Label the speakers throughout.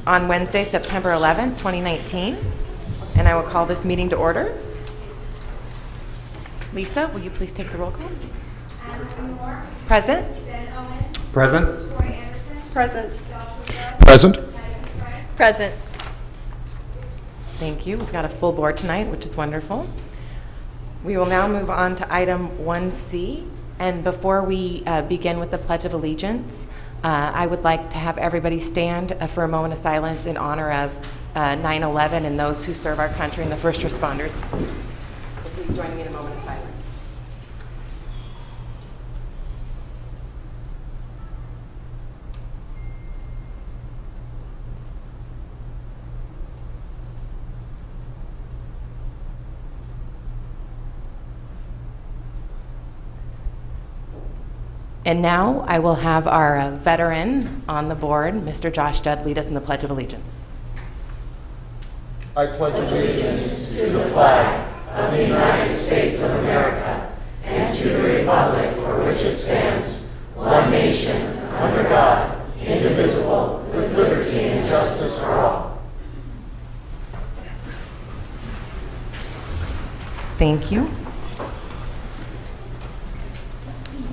Speaker 1: on Wednesday, September 11th, 2019. And I will call this meeting to order. Lisa, will you please take the roll call? Present.
Speaker 2: Present.
Speaker 3: Present.
Speaker 2: Present.
Speaker 3: Present.
Speaker 1: Thank you. We've got a full board tonight, which is wonderful. We will now move on to item 1C. And before we begin with the Pledge of Allegiance, I would like to have everybody stand for a moment of silence in honor of 9/11 and those who serve our country and the first responders. So please join me in a moment of silence. And now I will have our veteran on the board, Mr. Josh Judd, lead us in the Pledge of Allegiance.
Speaker 2: I pledge allegiance to the flag of the United States of America and to the republic for which it stands, one nation, under God, indivisible, with liberty and justice for all.
Speaker 1: Thank you.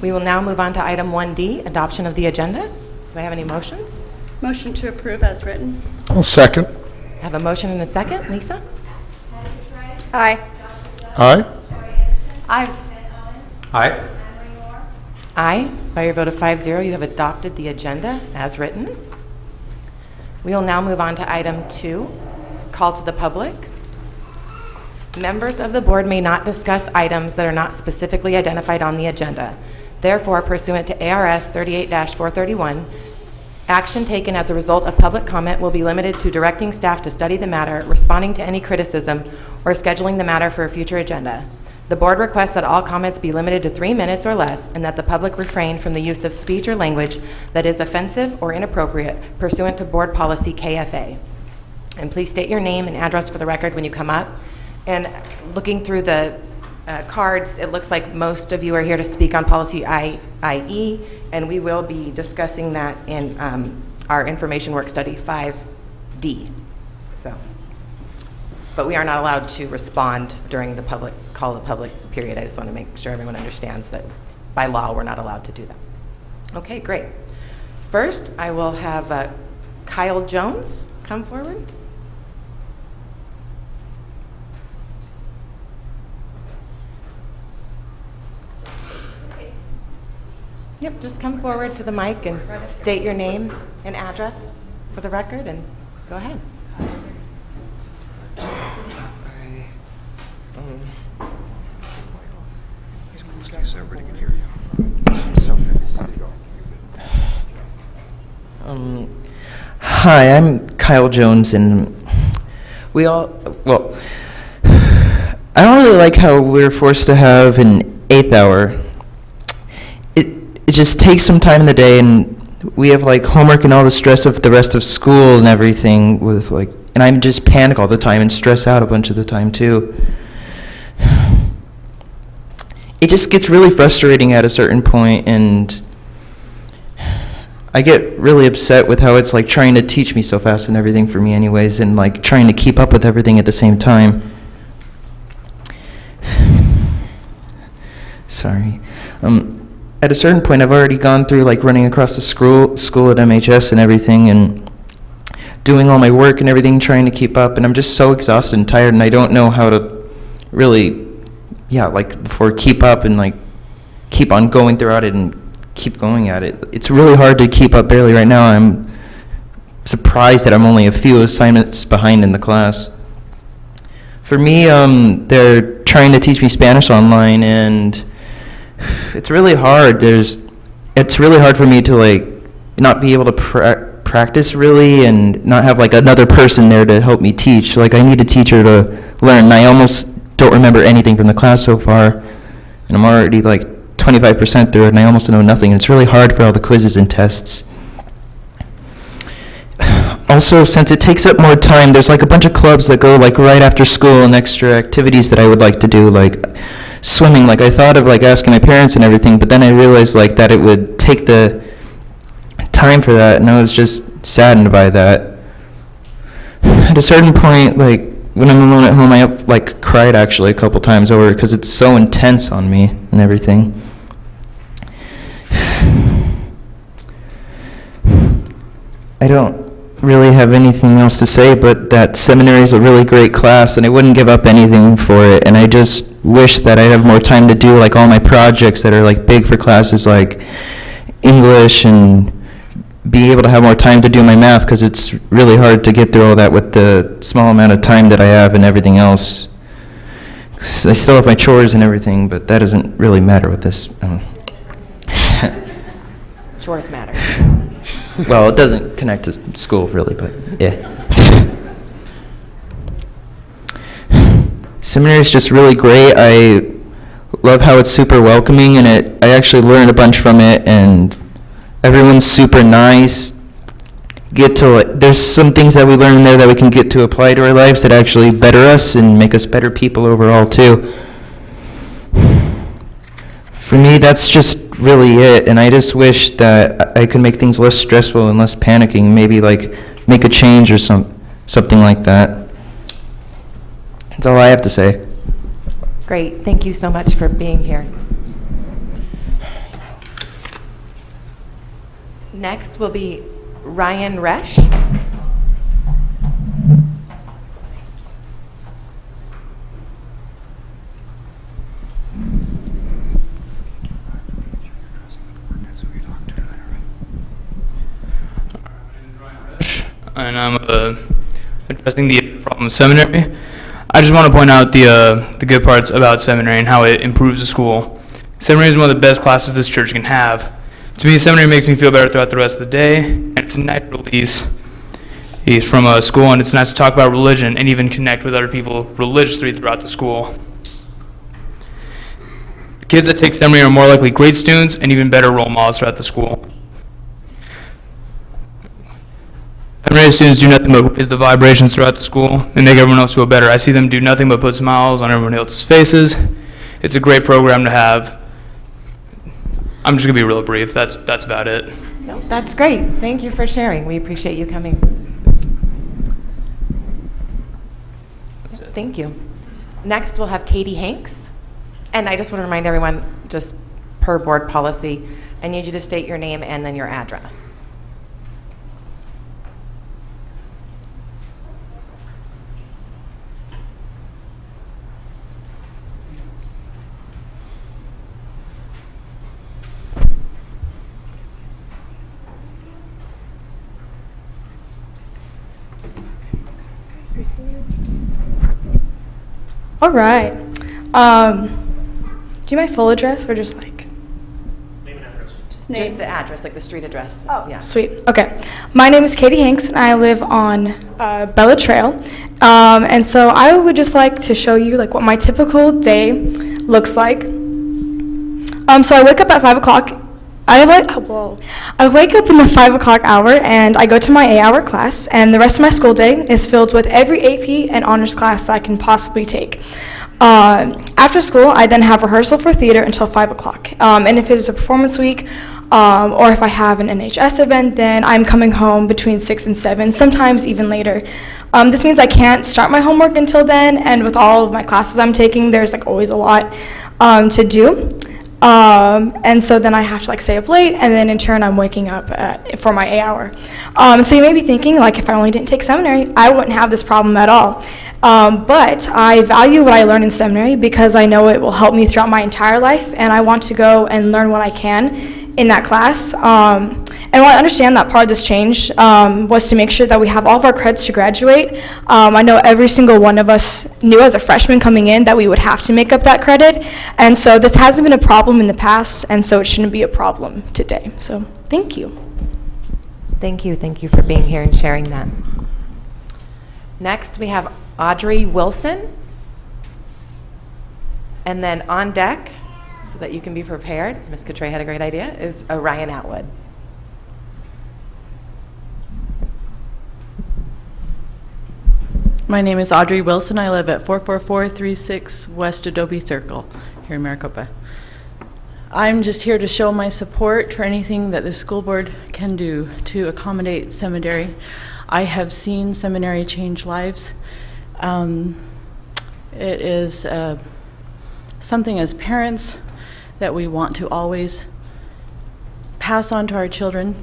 Speaker 1: We will now move on to item 1D, adoption of the agenda. Do I have any motions?
Speaker 3: Motion to approve as written.
Speaker 2: I'll second.
Speaker 1: I have a motion and a second. Lisa?
Speaker 3: Aye.
Speaker 2: Aye.
Speaker 3: Aye.
Speaker 2: Aye.
Speaker 1: Aye. By your vote of 5-0, you have adopted the agenda as written. We will now move on to item 2, call to the public. Members of the board may not discuss items that are not specifically identified on the agenda. Therefore, pursuant to ARS 38-431, action taken as a result of public comment will be limited to directing staff to study the matter, responding to any criticism, or scheduling the matter for a future agenda. The board requests that all comments be limited to 3 minutes or less, and that the public refrain from the use of speech or language that is offensive or inappropriate pursuant to board policy KFA. And please state your name and address for the record when you come up. And looking through the cards, it looks like most of you are here to speak on policy IE, and we will be discussing that in our information work study 5D. But we are not allowed to respond during the public call of the public period. I just want to make sure everyone understands that by law we're not allowed to do that. Okay, great. First, I will have Kyle Jones come forward. Yep, just come forward to the mic and state your name and address for the record, and go ahead.
Speaker 4: So everybody can hear you. I'm so nervous. Hi, I'm Kyle Jones, and I don't really like how we're forced to have an 8th hour. It just takes some time in the day, and we have like homework and all the stress of the rest of school and everything with like, and I'm just panic all the time and stress out a bunch of the time too. It just gets really frustrating at a certain point, and I get really upset with how it's like trying to teach me so fast and everything for me anyways, and like trying to keep up with everything at the same time. Sorry. At a certain point, I've already gone through like running across the school at MHS and everything, and doing all my work and everything, trying to keep up, and I'm just so exhausted and tired, and I don't know how to really, before keep up and like keep on going throughout it and keep going at it. It's really hard to keep up barely right now. I'm surprised that I'm only a few assignments behind in the class. For me, they're trying to teach me Spanish online, and it's really hard. It's really hard for me to like not be able to practice really, and not have like another person there to help me teach. Like I need a teacher to learn, and I almost don't remember anything from the class so far, and I'm already like 25% through it, and I almost know nothing. And it's really hard for all the quizzes and tests. Also, since it takes up more time, there's like a bunch of clubs that go like right after school and extra activities that I would like to do, like swimming. Like I thought of like asking my parents and everything, but then I realized like that it would take the time for that, and I was just saddened by that. at a certain point, like, when I'm alone at home, I have, like, cried actually a couple times over because it's so intense on me and everything. I don't really have anything else to say, but that seminary is a really great class, and I wouldn't give up anything for it, and I just wish that I'd have more time to do, like, all my projects that are, like, big for classes, like English, and be able to have more time to do my math, because it's really hard to get through all that with the small amount of time that I have and everything else. I still have my chores and everything, but that doesn't really matter with this.
Speaker 1: Chores matter.
Speaker 4: Well, it doesn't connect to school, really, but yeah. Seminary is just really great. I love how it's super welcoming, and I actually learned a bunch from it, and everyone's super nice. There's some things that we learn in there that we can get to apply to our lives that actually better us and make us better people overall, too. For me, that's just really it, and I just wish that I could make things less stressful and less panicking, maybe like make a change or something like that. That's all I have to say.
Speaker 1: Great. Thank you so much for being here. Next will be Ryan Resch.
Speaker 5: And I'm addressing the problem of seminary. I just want to point out the good parts about seminary and how it improves the school. Seminary is one of the best classes this church can have. To me, seminary makes me feel better throughout the rest of the day, and it's a nice release from school, and it's nice to talk about religion and even connect with other people religiously throughout the school. The kids that take seminary are more likely great students and even better role models throughout the school. Seminary students do nothing but raise the vibrations throughout the school and make everyone else feel better. I see them do nothing but put smiles on everyone else's faces. It's a great program to have. I'm just going to be real brief. That's about it.
Speaker 1: No, that's great. Thank you for sharing. We appreciate you coming. Thank you. Next, we'll have Katie Hanks. And I just want to remind everyone, just per board policy, I need you to state your name and then your address.
Speaker 6: All right. Do you my full address or just like?
Speaker 3: Name and address.
Speaker 1: Just the address, like the street address.
Speaker 6: Oh,
Speaker 1: yeah.
Speaker 6: Sweet. Okay. My name is Katie Hanks, and I live on Bella Trail. And so I would just like to show you like what my typical day looks like. So I wake up at 5 o'clock. I wake up in the 5 o'clock hour, and I go to my 8-hour class, and the rest of my school day is filled with every AP and honors class that I can possibly take. After school, I then have rehearsal for theater until 5 o'clock. And if it is a performance week, or if I have an NHS event, then I'm coming home between 6 and 7, sometimes even later. This means I can't start my homework until then, and with all of my classes I'm taking, there's like always a lot to do. And so then I have to like stay up late, and then in turn I'm waking up for my 8-hour. So you may be thinking, like, if I only didn't take seminary, I wouldn't have this problem at all. But I value what I learn in seminary because I know it will help me throughout my entire life, and I want to go and learn what I can in that class. And while I understand that part of this change was to make sure that we have all of our credits to graduate, I know every single one of us knew as a freshman coming in that we would have to make up that credit. And so this hasn't been a problem in the past, and so it shouldn't be a problem today. So thank you.
Speaker 1: Thank you. Thank you for being here and sharing that. Next, we have Audrey Wilson. And then on deck, so that you can be prepared, Ms. Cottray had a great idea, is Orion Atwood.
Speaker 7: My name is Audrey Wilson. I live at 44436 West Adobe Circle here in Maricopa. I'm just here to show my support for anything that the school board can do to accommodate seminary. I have seen seminary change lives. It is something as parents that we want to always pass on to our children,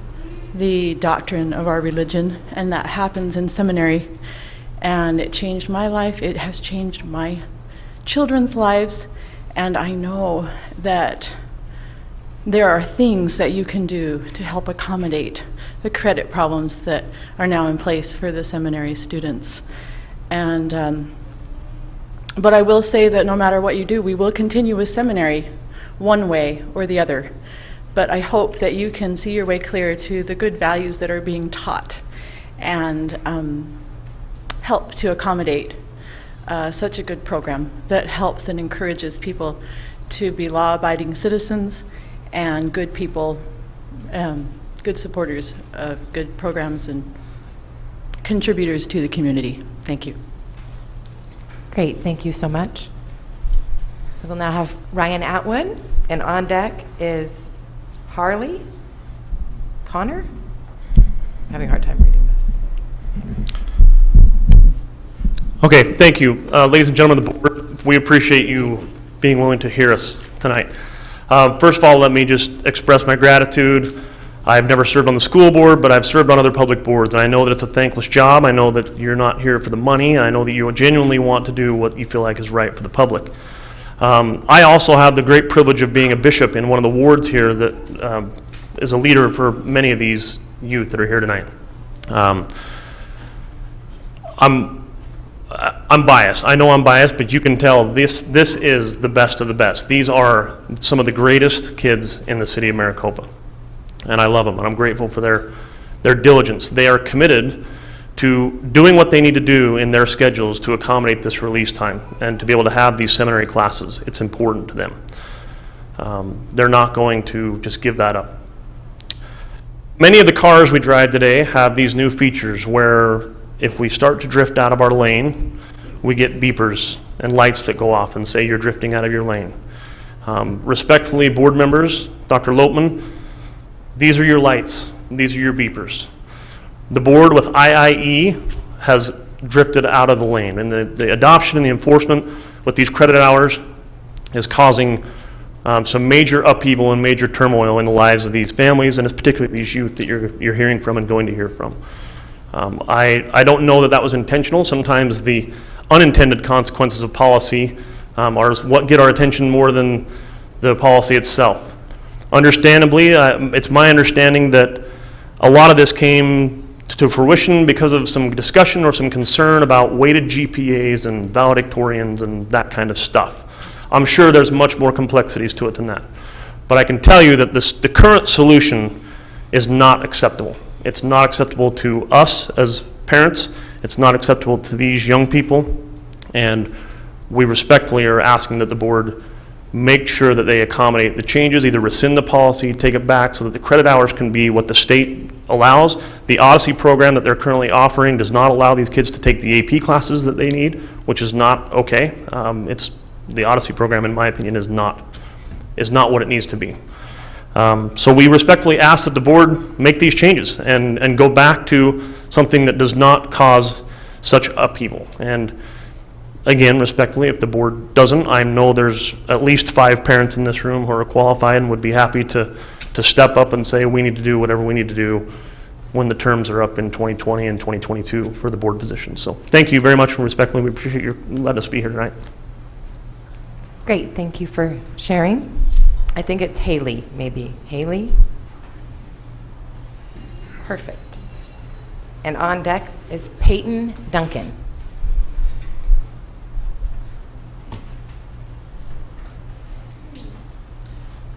Speaker 7: the doctrine of our religion, and that happens in seminary. And it changed my life. It has changed my children's lives. And I know that there are things that you can do to help accommodate the credit problems that are now in place for the seminary students. And but I will say that no matter what you do, we will continue with seminary one way or the other. But I hope that you can see your way clear to the good values that are being taught and help to accommodate such a good program that helps and encourages people to be law-abiding citizens and good people, good supporters of good programs and contributors to the community. Thank you.
Speaker 1: Great, thank you so much. So we'll now have Ryan Atwood, and on deck is Harley Connor. I'm having a hard time reading this.
Speaker 3: Okay, thank you. Ladies and gentlemen of the board, we appreciate you being willing to hear us tonight. First of all, let me just express my gratitude. I've never served on the school board, but I've served on other public boards, and I know that it's a thankless job. I know that you're not here for the money. I know that you genuinely want to do what you feel like is right for the public. I also have the great privilege of being a bishop in one of the wards here that is a leader for many of these youth that are here tonight. I'm biased. I know I'm biased, but you can tell this is the best of the best. These are some of the greatest kids in the city of Maricopa, and I love them, and I'm grateful for their diligence. They are committed to doing what they need to do in their schedules to accommodate this release time and to be able to have these seminary classes. It's important to them. They're not going to just give that up. Many of the cars we drive today have these new features where if we start to drift out of our lane, we get beepers and lights that go off and say you're drifting out of your lane. Respectfully, board members, Dr. Lopman, these are your lights, these are your beepers. The board with IIE has drifted out of the lane, and the adoption and the enforcement with these credit hours is causing some major upheaval and major turmoil in the lives of these families, and particularly these youth that you're hearing from and going to hear from. I don't know that was intentional. Sometimes the unintended consequences of policy are what get our attention more than the policy itself. Understandably, it's my understanding that a lot of this came to fruition because of some discussion or some concern about weighted GPAs and valedictorians and that kind of stuff. I'm sure there's much more complexities to it than that. But I can tell you that the current solution is not acceptable. It's not acceptable to us as parents. It's not acceptable to these young people. And we respectfully are asking that the board make sure that they accommodate the changes, either rescind the policy, take it back so that the credit hours can be what the state allows. The Odyssey program that they're currently offering does not allow these kids to take the AP classes that they need, which is not okay. The Odyssey program, in my opinion, is not what it needs to be. So we respectfully ask that the board make these changes and go back to something that does not cause such upheaval. And again, respectfully, if the board doesn't, I know there's at least 5 parents in this room who are qualified and would be happy to step up and say we need to do whatever we need to do when the terms are up in 2020 and 2022 for the board position. So thank you very much, and respectfully, we appreciate you letting us be here tonight.
Speaker 1: Great, thank you for sharing. I think it's Haley, maybe. Haley? Perfect. And on deck is Peyton Duncan.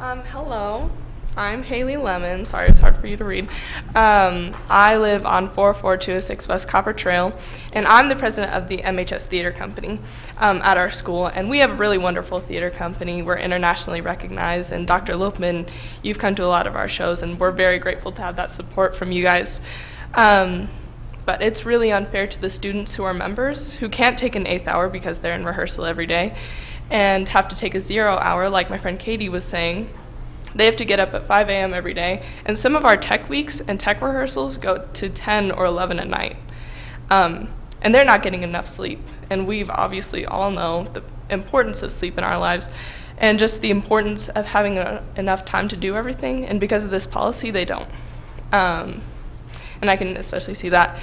Speaker 8: Hello, I'm Haley Lemon. Sorry, it's hard for you to read. I live on 44206 West Copper Trail, and I'm the president of the MHS Theater Company at our school, and we have a really wonderful theater company. We're internationally recognized, and Dr. Lopman, you've come to a lot of our shows, and we're very grateful to have that support from you guys. But it's really unfair to the students who are members, who can't take an 8th hour because they're in rehearsal every day, and have to take a 0 hour, like my friend Katie was saying. They have to get up at 5 a.m. every day, and some of our tech weeks and tech rehearsals go to 10 or 11 at night. And they're not getting enough sleep, and we've obviously all know the importance of sleep in our lives, and just the importance of having enough time to do everything, and because of this policy, they don't. And I can especially see that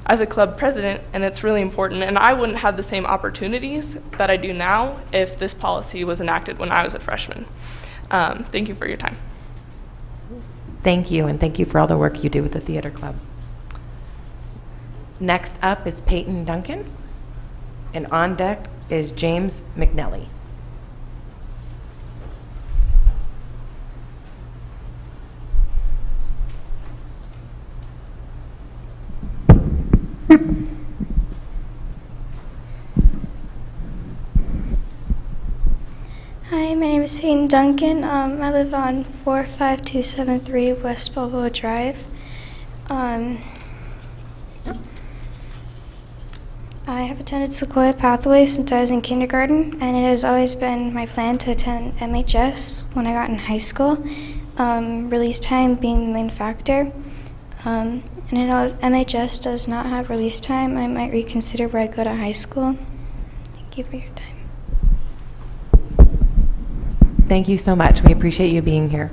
Speaker 8: as a club president, and it's really important, and I wouldn't have the same opportunities that I do now if this policy was enacted when I was a freshman. Thank you for your time.
Speaker 1: Thank you, and thank you for all the work you do with the theater club. Next up is Peyton Duncan, and on deck is James McNelly.
Speaker 9: Hi, my name is Peyton Duncan. I live on 45273 West Balboa Drive. I have attended Sequoia Pathway since I was in kindergarten, and it has always been my plan to attend MHS when I got in high school, release time being the main factor. And I know if MHS does not have release time, I might reconsider where I go to high school. Thank you for your time.
Speaker 1: Thank you so much. We appreciate you being here.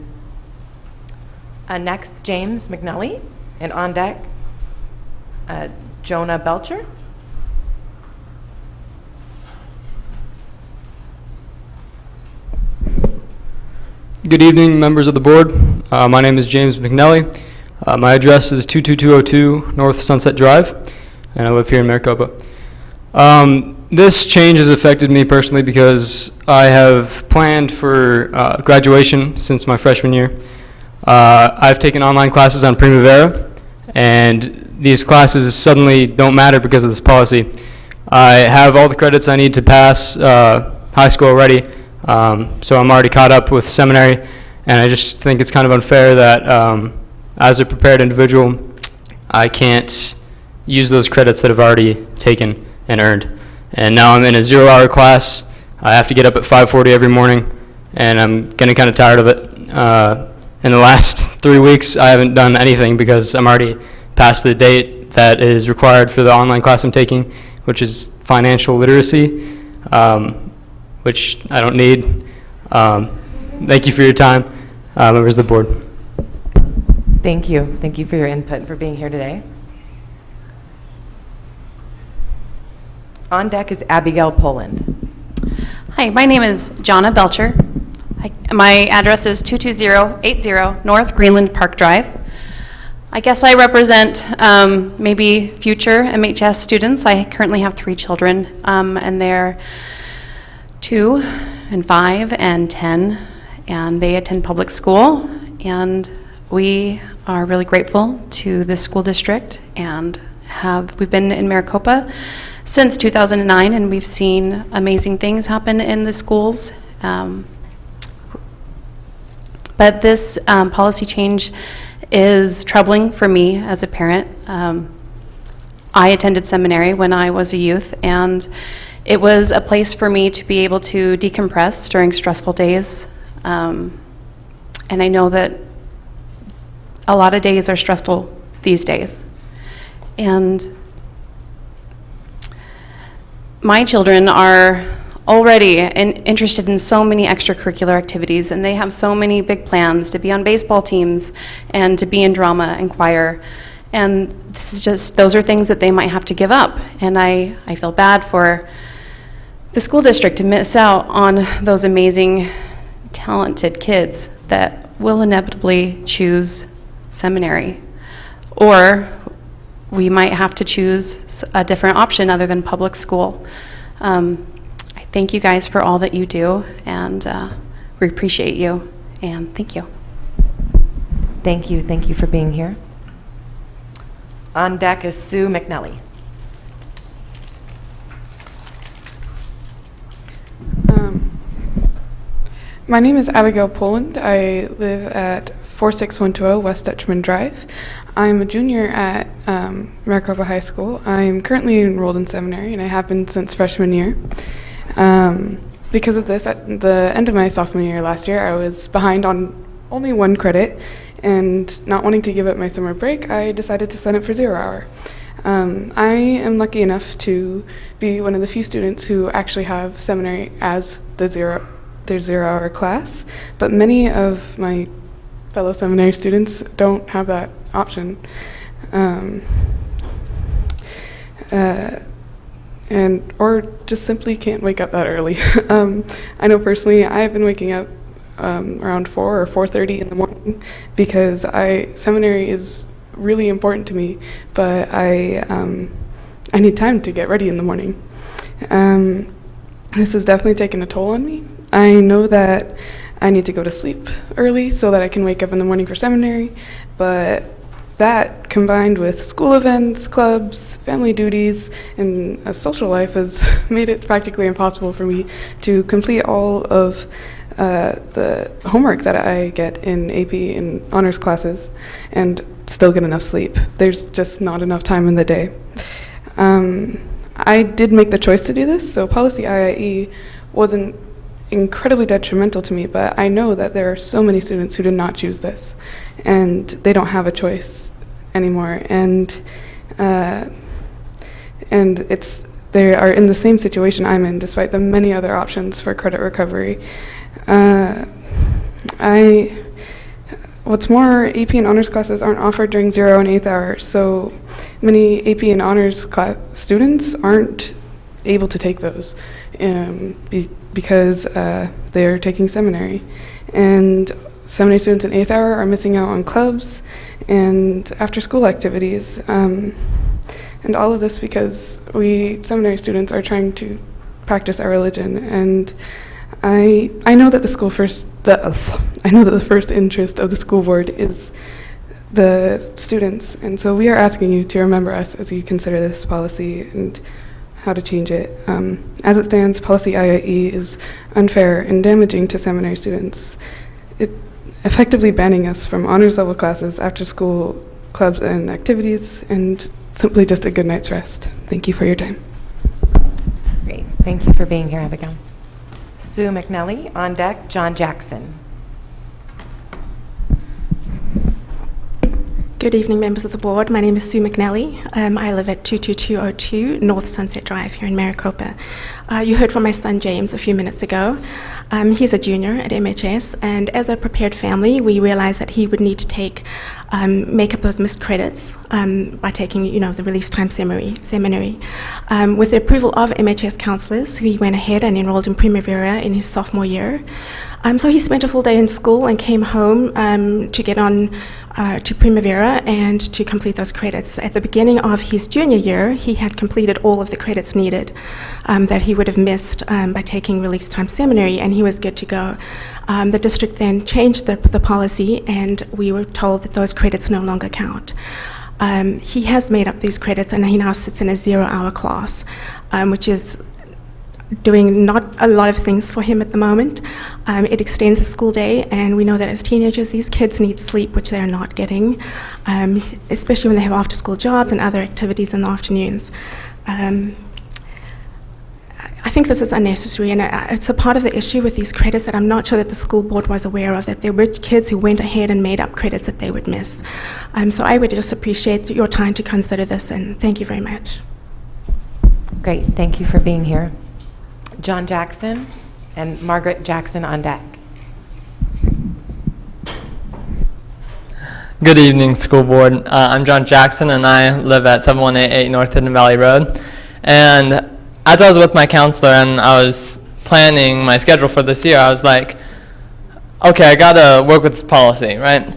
Speaker 1: Next, James McNelly, and on deck, Jonah Belcher.
Speaker 10: Good evening, members of the board. My name is James McNelly. My address is 22202 North Sunset Drive, and I live here in Maricopa. This change has affected me personally because I have planned for graduation since my freshman year. I've taken online classes on Primavera, and these classes suddenly don't matter because of this policy. I have all the credits I need to pass high school already, so I'm already caught up with seminary, and I just think it's kind of unfair that as a prepared individual, I can't use those credits that I've already taken and earned. And now I'm in a 0-hour class. I have to get up at 5:40 every morning, and I'm getting kind of tired of it. In the last 3 weeks, I haven't done anything because I'm already past the date that is required for the online class I'm taking, which is financial literacy, which I don't need. Thank you for your time, members of the board.
Speaker 1: Thank you. Thank you for your input and for being here today. On deck is Abigail Poland.
Speaker 11: Hi, my name is Jonna Belcher. My address is 22080 North Greenland Park Drive. I guess I represent maybe future MHS students. I currently have 3 children, and they're 2 and 5 and 10, and they attend public school, and we are really grateful to this school district, and we've been in Maricopa since 2009, and we've seen amazing things happen in the schools. But this policy change is troubling for me as a parent. I attended seminary when I was a youth, and it was a place for me to be able to decompress during stressful days. And I know that a lot of days are stressful these days. And my children are already interested in so many extracurricular activities, and they have so many big plans to be on baseball teams and to be in drama and choir. And those are things that they might have to give up. And I feel bad for the school district to miss out on those amazing, talented kids that will inevitably choose seminary. Or we might have to choose a different option other than public school. I thank you guys for all that you do, and we appreciate you, and thank you.
Speaker 1: Thank you. Thank you for being here. On deck is Sue McNelly.
Speaker 12: My name is Abigail Poland. I live at 46120 West Dutchman Drive. I'm a junior at Maricopa High School. I'm currently enrolled in seminary, and I have been since freshman year. Because of this, at the end of my sophomore year last year, I was behind on only 1 credit, and not wanting to give up my summer break, I decided to sign up for 0 hour. I am lucky enough to be one of the few students who actually have seminary as their 0 hour class, but many of my fellow seminary students don't have that option. Or just simply can't wake up that early. I know personally I've been waking up around 4 or 4:30 in the morning because seminary is really important to me, but I need time to get ready in the morning. This has definitely taken a toll on me. I know that I need to go to sleep early so that I can wake up in the morning for seminary, but that combined with school events, clubs, family duties, and a social life has made it practically impossible for me to complete all of the homework that I get in AP and honors classes and still get enough sleep. There's just not enough time in the day. I did make the choice to do this, so policy IIE wasn't incredibly detrimental to me, but I know that there are so many students who did not choose this, and they don't have a choice anymore, and they are in the same situation I'm in, despite the many other options for credit recovery. What's more, AP and honors classes aren't offered during 0 and 8th hour, so many AP and honors class students aren't able to take those because they're taking seminary. And seminary students in 8th hour are missing out on clubs and after-school activities. And all of this because we seminary students are trying to practice our religion. And I know that the first interest of the school board is the students, and so we are asking you to remember us as you consider this policy and how to change it. As it stands, policy IIE is unfair and damaging to seminary students. It effectively banning us from honors level classes, after school clubs and activities, and simply just a good night's rest. Thank you for your time.
Speaker 1: Great. Thank you for being here, Abigail. Sue McNelly. On deck, John Jackson.
Speaker 13: Good evening, members of the board. My name is Sue McNelly. I live at 22202 North Sunset Drive here in Maricopa. You heard from my son James a few minutes ago. He's a junior at MHS, and as a prepared family, we realized that he would need to make up those missed credits by taking, the release time seminary. With the approval of MHS counselors, he went ahead and enrolled in Primavera in his sophomore year. So he spent a full day in school and came home to get on to Primavera and to complete those credits. At the beginning of his junior year, he had completed all of the credits needed that he would have missed by taking release time seminary, and he was good to go. The district then changed the policy, and we were told that those credits no longer count. He has made up these credits, and he now sits in a 0 hour class, which is doing not a lot of things for him at the moment. It extends the school day, and we know that as teenagers, these kids need sleep, which they're not getting, especially when they have after-school jobs and other activities in the afternoons. I think this is unnecessary, and it's a part of the issue with these credits that I'm not sure that the school board was aware of, that there were kids who went ahead and made up credits that they would miss. So I would just appreciate your time to consider this, and thank you very much.
Speaker 1: Great. Thank you for being here. John Jackson and Margaret Jackson on deck.
Speaker 14: Good evening, school board. I'm John Jackson, and I live at 7188 North Hidden Valley Road. And as I was with my counselor and I was planning my schedule for this year, I was like, okay, I gotta work with this policy, right?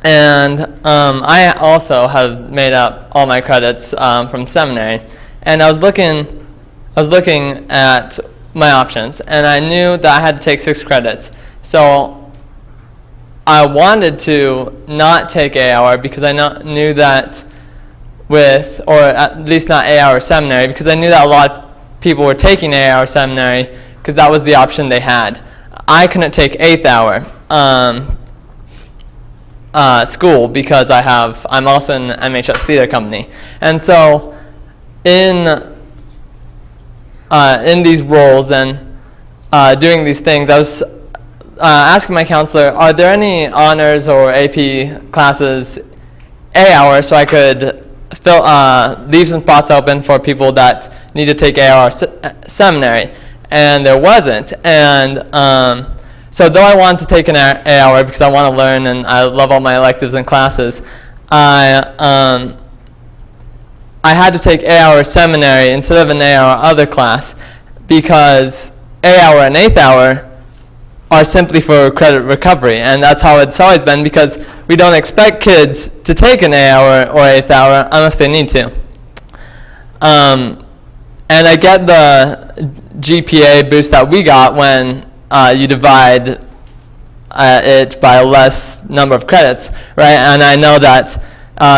Speaker 14: And I also have made up all my credits from seminary, and I was looking at my options, and I knew that I had to take 6 credits. So I wanted to not take A-hour because I knew that or at least not A-hour seminary, because I knew that a lot of people were taking A-hour seminary because that was the option they had. I couldn't take 8th hour school because I'm also in the MHS theater company. And so in these roles and doing these things, asking my counselor, are there any honors or AP classes A-hour so I could leave some spots open for people that need to take A-hour seminary? And there wasn't. And so though I wanted to take an A-hour because I want to learn and I love all my electives and classes, I had to take A-hour seminary instead of an A-hour other class because A-hour and 8th hour are simply for credit recovery, and that's how it's always been because we don't expect kids to take an A-hour or 8th hour unless they need to. And I get the GPA boost that we got when you divide it by a less number of credits, right? And I know that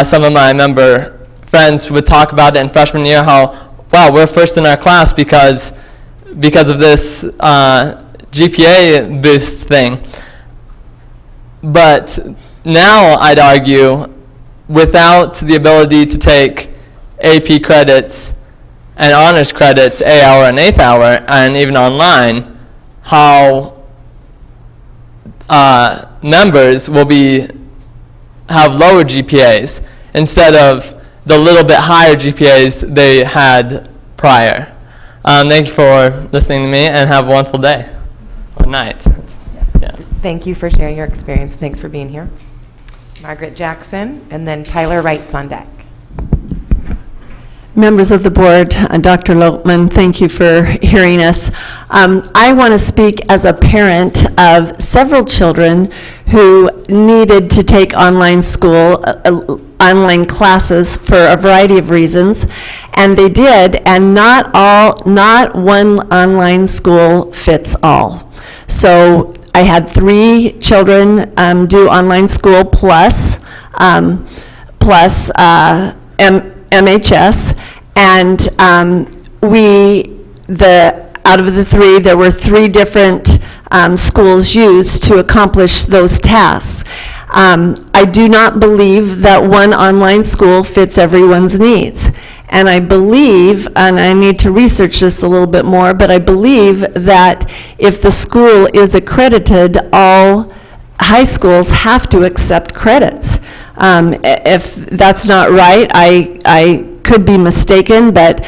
Speaker 14: some of my member friends would talk about it in freshman year how, wow, we're first in our class because of this GPA boost thing. But now I'd argue without the ability to take AP credits and honors credits, A-hour and 8th hour, and even online, how members will have lower GPAs instead of the little bit higher GPAs they had prior. Thank you for listening to me, and have a wonderful day or night. Yeah.
Speaker 1: Thank you for sharing your experience. Thanks for being here. Margaret Jackson, and then Tyler Wright's on deck.
Speaker 15: Members of the board, Dr. Lopman, thank you for hearing us. I want to speak as a parent of several children who needed to take online classes for a variety of reasons, and they did, and not one online school fits all. So I had 3 children do online school plus MHS, and out of the 3, there were 3 different schools used to accomplish those tasks. I do not believe that one online school fits everyone's needs. And I believe, and I need to research this a little bit more, but I believe that if the school is accredited, all high schools have to accept credits. If that's not right, I could be mistaken, but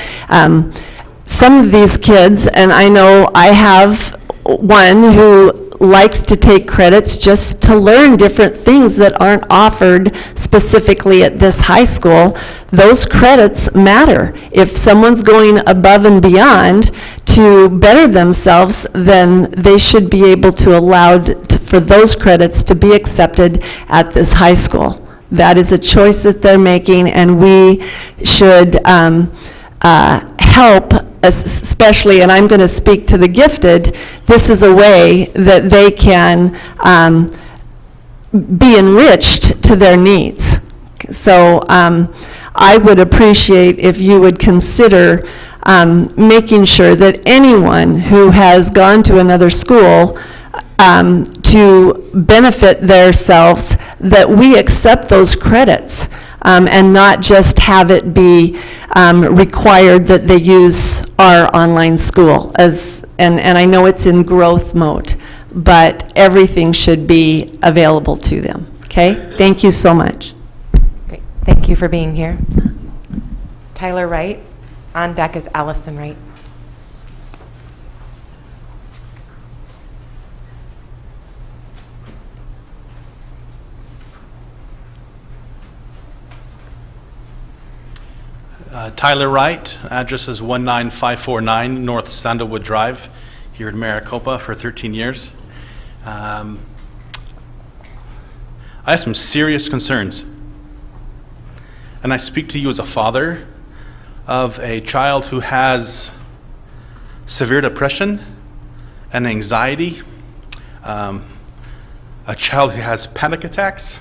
Speaker 15: some of these kids, and I know I have one who likes to take credits just to learn different things that aren't offered specifically at this high school. Those credits matter. If someone's going above and beyond to better themselves, then they should be able to for those credits to be accepted at this high school. That is a choice that they're making, and we should help, especially, and I'm going to speak to the gifted. This is a way that they can be enriched to their needs. So I would appreciate if you would consider making sure that anyone who has gone to another school to benefit themselves, that we accept those credits and not just have it be required that they use our online school. And I know it's in growth mode, but everything should be available to them. Okay? Thank you so much.
Speaker 1: Great. Thank you for being here. Tyler Wright. On deck is Allison Wright.
Speaker 16: Tyler Wright, address is 19549 North Sandalwood Drive, here in Maricopa for 13 years. I have some serious concerns. And I speak to you as a father of a child who has severe depression and anxiety, a child who has panic attacks.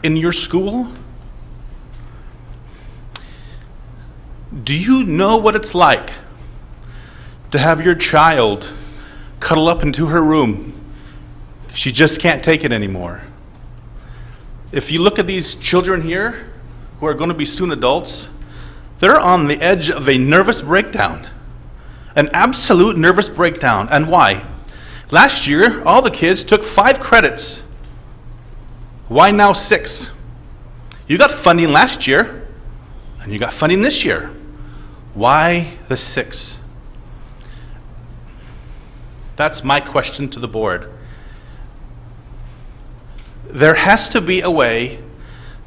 Speaker 16: In your school, do you know what it's like to have your child cuddle up into her room? She just can't take it anymore. If you look at these children here, who are going to be soon adults, they're on the edge of a nervous breakdown, an absolute nervous breakdown. And why? Last year, all the kids took 5 credits. Why now 6? You got funding last year, and you got funding this year. Why the 6? That's my question to the board. There has to be a way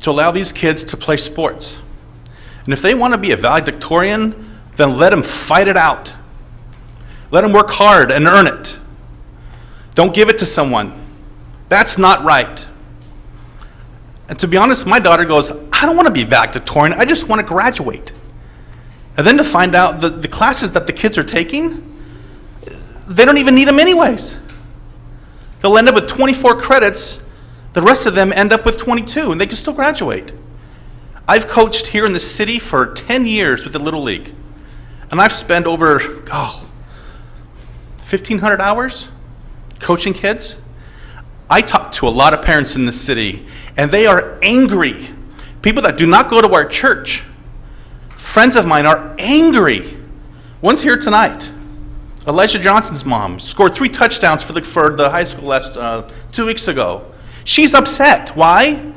Speaker 16: to allow these kids to play sports. And if they want to be a valedictorian, then let them fight it out. Let them work hard and earn it. Don't give it to someone. That's not right. And to be honest, my daughter goes, I don't want to be valedictorian, I just want to graduate. And then to find out that the classes that the kids are taking, they don't even need them anyways. They'll end up with 24 credits, the rest of them end up with 22, and they can still graduate. I've coached here in the city for 10 years with the Little League, and I've spent over, 1,500 hours coaching kids. I talk to a lot of parents in the city, and they are angry. People that do not go to our church, friends of mine, are angry. One's here tonight. Elijah Johnson's mom scored 3 touchdowns for the high school last 2 weeks ago. She's upset. Why?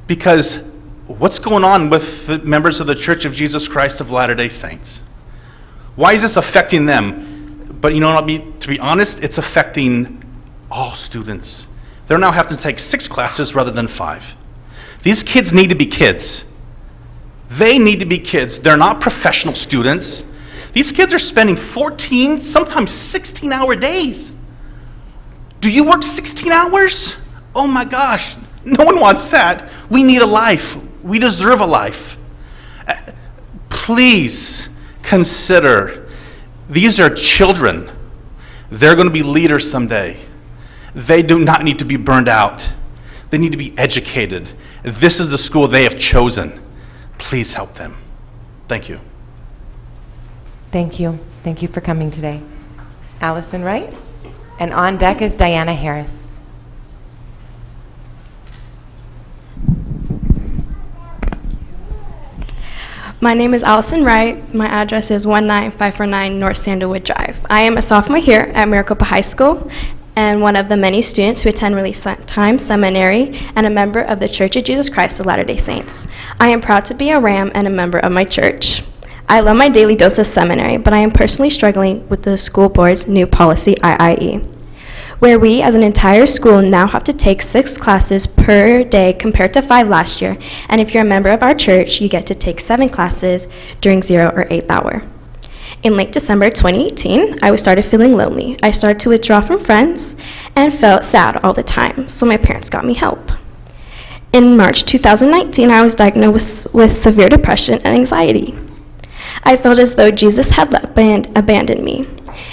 Speaker 16: Because what's going on with the members of the Church of Jesus Christ of Latter-day Saints? Why is this affecting them? But you know, to be honest, it's affecting all students. They're now having to take 6 classes rather than 5. These kids need to be kids. They need to be kids. They're not professional students. These kids are spending 14, sometimes 16-hour days. Do you work 16 hours? Oh my gosh, no one wants that. We need a life. We deserve a life. Please consider, these are children. They're going to be leaders someday. They do not need to be burned out. They need to be educated. This is the school they have chosen. Please help them. Thank you.
Speaker 1: Thank you. Thank you for coming today. Allison Wright. And on deck is Diana Harris.
Speaker 6: My name is Allison Wright. My address is 19549 North Sandalwood Drive. I am a sophomore here at Maricopa High School and one of the many students who attend Release Time Seminary and a member of the Church of Jesus Christ of Latter-day Saints. I am proud to be a Ram and a member of my church. I love my daily dose of seminary, but I am personally struggling with the school board's new policy, IIE, where we as an entire school now have to take 6 classes per day compared to 5 last year, and if you're a member of our church, you get to take 7 classes during 0 or 8th hour. In late December 2018, I started feeling lonely. I started to withdraw from friends and felt sad all the time, so my parents got me help. In March 2019, I was diagnosed with severe depression and anxiety. I felt as though Jesus had abandoned me.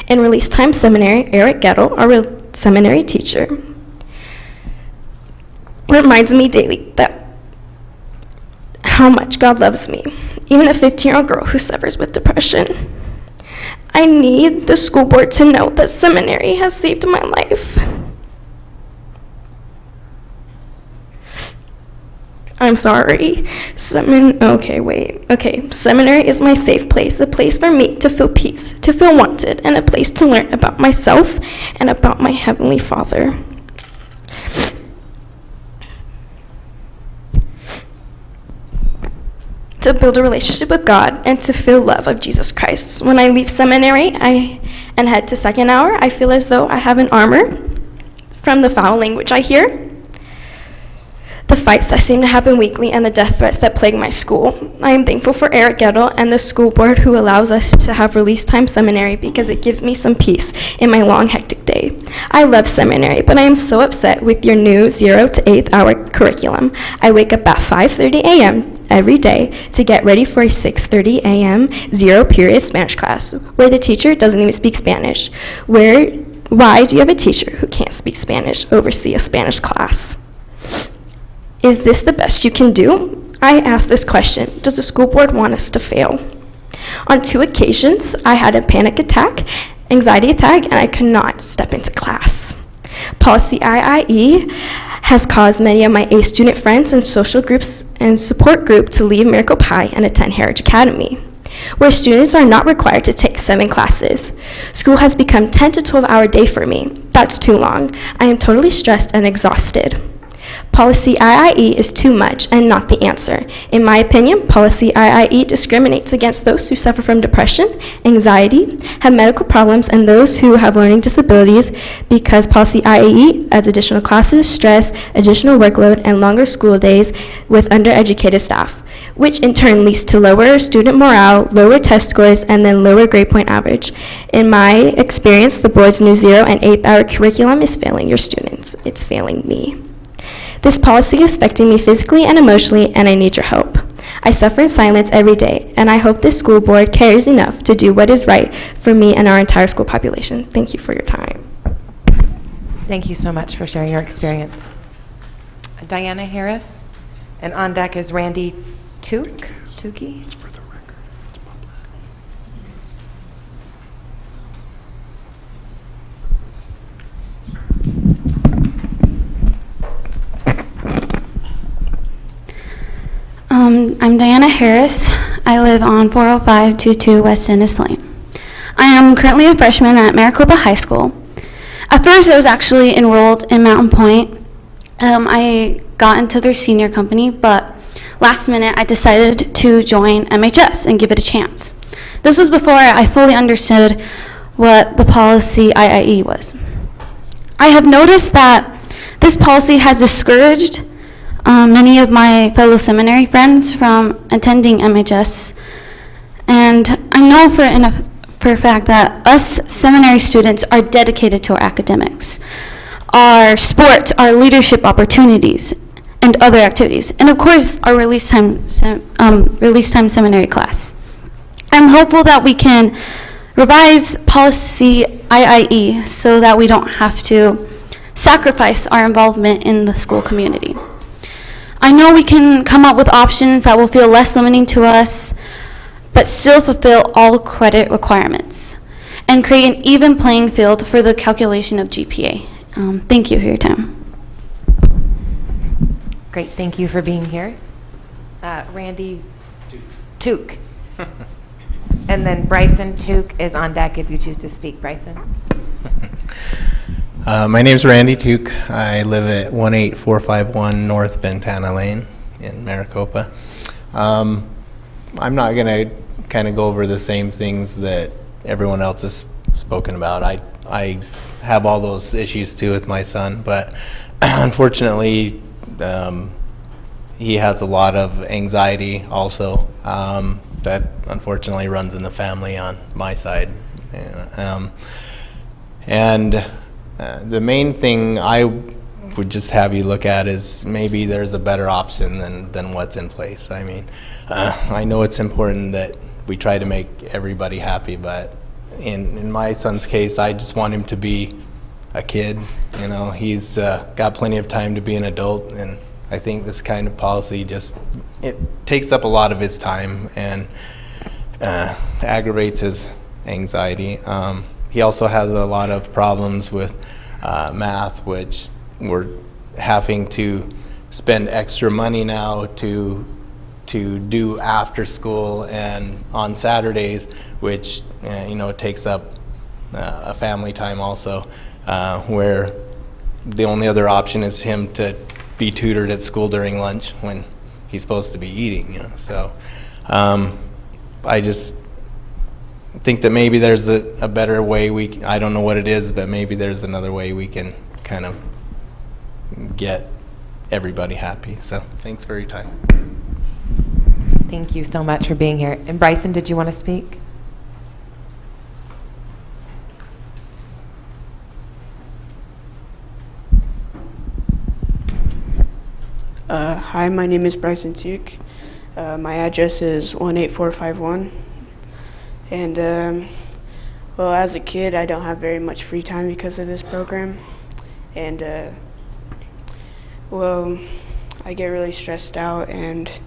Speaker 6: In Release Time Seminary, Eric Gettle, our seminary teacher, reminds me daily that how much God loves me, even a 15-year-old girl who suffers with depression. I need the school board to know that seminary has saved my life. I'm sorry. Seminary is my safe place, a place for me to feel peace, to feel wanted, and a place to learn about myself and about my Heavenly Father. To build a relationship with God and to feel love of Jesus Christ. When I leave seminary and head to 2nd hour, I feel as though I have an armor from the foul language I hear, the fights that seem to happen weekly, and the death threats that plague my school. I am thankful for Eric Gettle and the school board who allows us to have Release Time Seminary because it gives me some peace in my long, hectic day. I love seminary, but I am so upset with your new 0 to 8th hour curriculum. I wake up at 5:30 a.m. every day to get ready for a 6:30 a.m. 0 period Spanish class where the teacher doesn't even speak Spanish. Why do you have a teacher who can't speak Spanish oversee a Spanish class? Is this the best you can do? I ask this question, does the school board want us to fail? On 2 occasions, I had a panic attack, anxiety attack, and I could not step into class. Policy IIE has caused many of my A student friends and social groups and support group to leave Maricopa High and attend Heritage Academy.
Speaker 17: where students are not required to take 7 classes. School has become 10 to 12-hour day for me. That's too long. I am totally stressed and exhausted. Policy IIE is too much and not the answer. In my opinion, Policy IIE discriminates against those who suffer from depression, anxiety, have medical problems, and those who have learning disabilities because Policy IIE adds additional classes, stress, additional workload, and longer school days with undereducated staff, which in turn leads to lower student morale, lower test scores, and then lower grade point average. In my experience, the board's new 0 and 8th-hour curriculum is failing your students. It's failing me. This policy is affecting me physically and emotionally, and I need your help. I suffer in silence every day, and I hope this school board cares enough to do what is right for me and our entire school population. Thank you for your time.
Speaker 1: Thank you so much for sharing your experience. Diana Harris, and on deck is Randy Tukey.
Speaker 18: I'm Diana Harris. I live on 40522 West Ennis Lane. I am currently a freshman at Maricopa High School. At first, I was actually enrolled in Mountain Point. I got into their senior company, but last minute I decided to join MHS and give it a chance. This was before I fully understood what the policy IIE was. I have noticed that this policy has discouraged many of my fellow seminary friends from attending MHS, and I know for a fact that us seminary students are dedicated to our academics, our sports, our leadership opportunities, and other activities, and of course our release time seminary class. I'm hopeful that we can revise policy IIE so that we don't have to sacrifice our involvement in the school community. I know we can come up with options that will feel less limiting to us, but still fulfill all credit requirements and create an even playing field for the calculation of GPA. Thank you for your time.
Speaker 1: Great, thank you for being here. Randy Took. And then Bryson Took is on deck if you choose to speak. Bryson.
Speaker 19: My name's Randy Took. I live at 18451 North Bentana Lane in Maricopa. I'm not going to kind of go over the same things that everyone else has spoken about. I have all those issues too with my son, but unfortunately he has a lot of anxiety also that unfortunately runs in the family on my side. The main thing I would just have you look at is maybe there's a better option than what's in place. I mean, I know it's important that we try to make everybody happy, but in my son's case, I just want him to be a kid. You know, he's got plenty of time to be an adult, and I think this kind of policy it takes up a lot of his time and aggravates his anxiety. He also has a lot of problems with math, which we're having to spend extra money now to do after school and on Saturdays, which takes up a family time also, where the only other option is him to be tutored at school during lunch when he's supposed to be eating. So I just think that maybe there's a better way I don't know what it is, but maybe there's another way we can kind of get everybody happy. So thanks for your time.
Speaker 1: Thank you so much for being here. And Bryson, did you want to speak?
Speaker 20: Hi, my name is Bryson Tuke. My address is 18451. And, well, as a kid, I don't have very much free time because of this program. And, well, I get really stressed out, and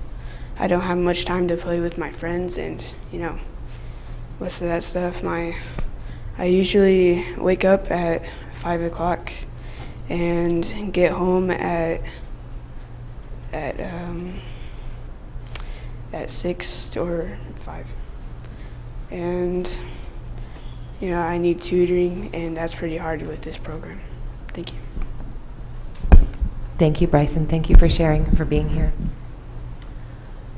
Speaker 20: I don't have much time to play with my friends and, most of that stuff. I usually wake up at 5 o'clock and get home at 6 or 5. and I need tutoring, and that's pretty hard with this program. Thank you.
Speaker 1: Thank you, Bryson. Thank you for sharing, for being here.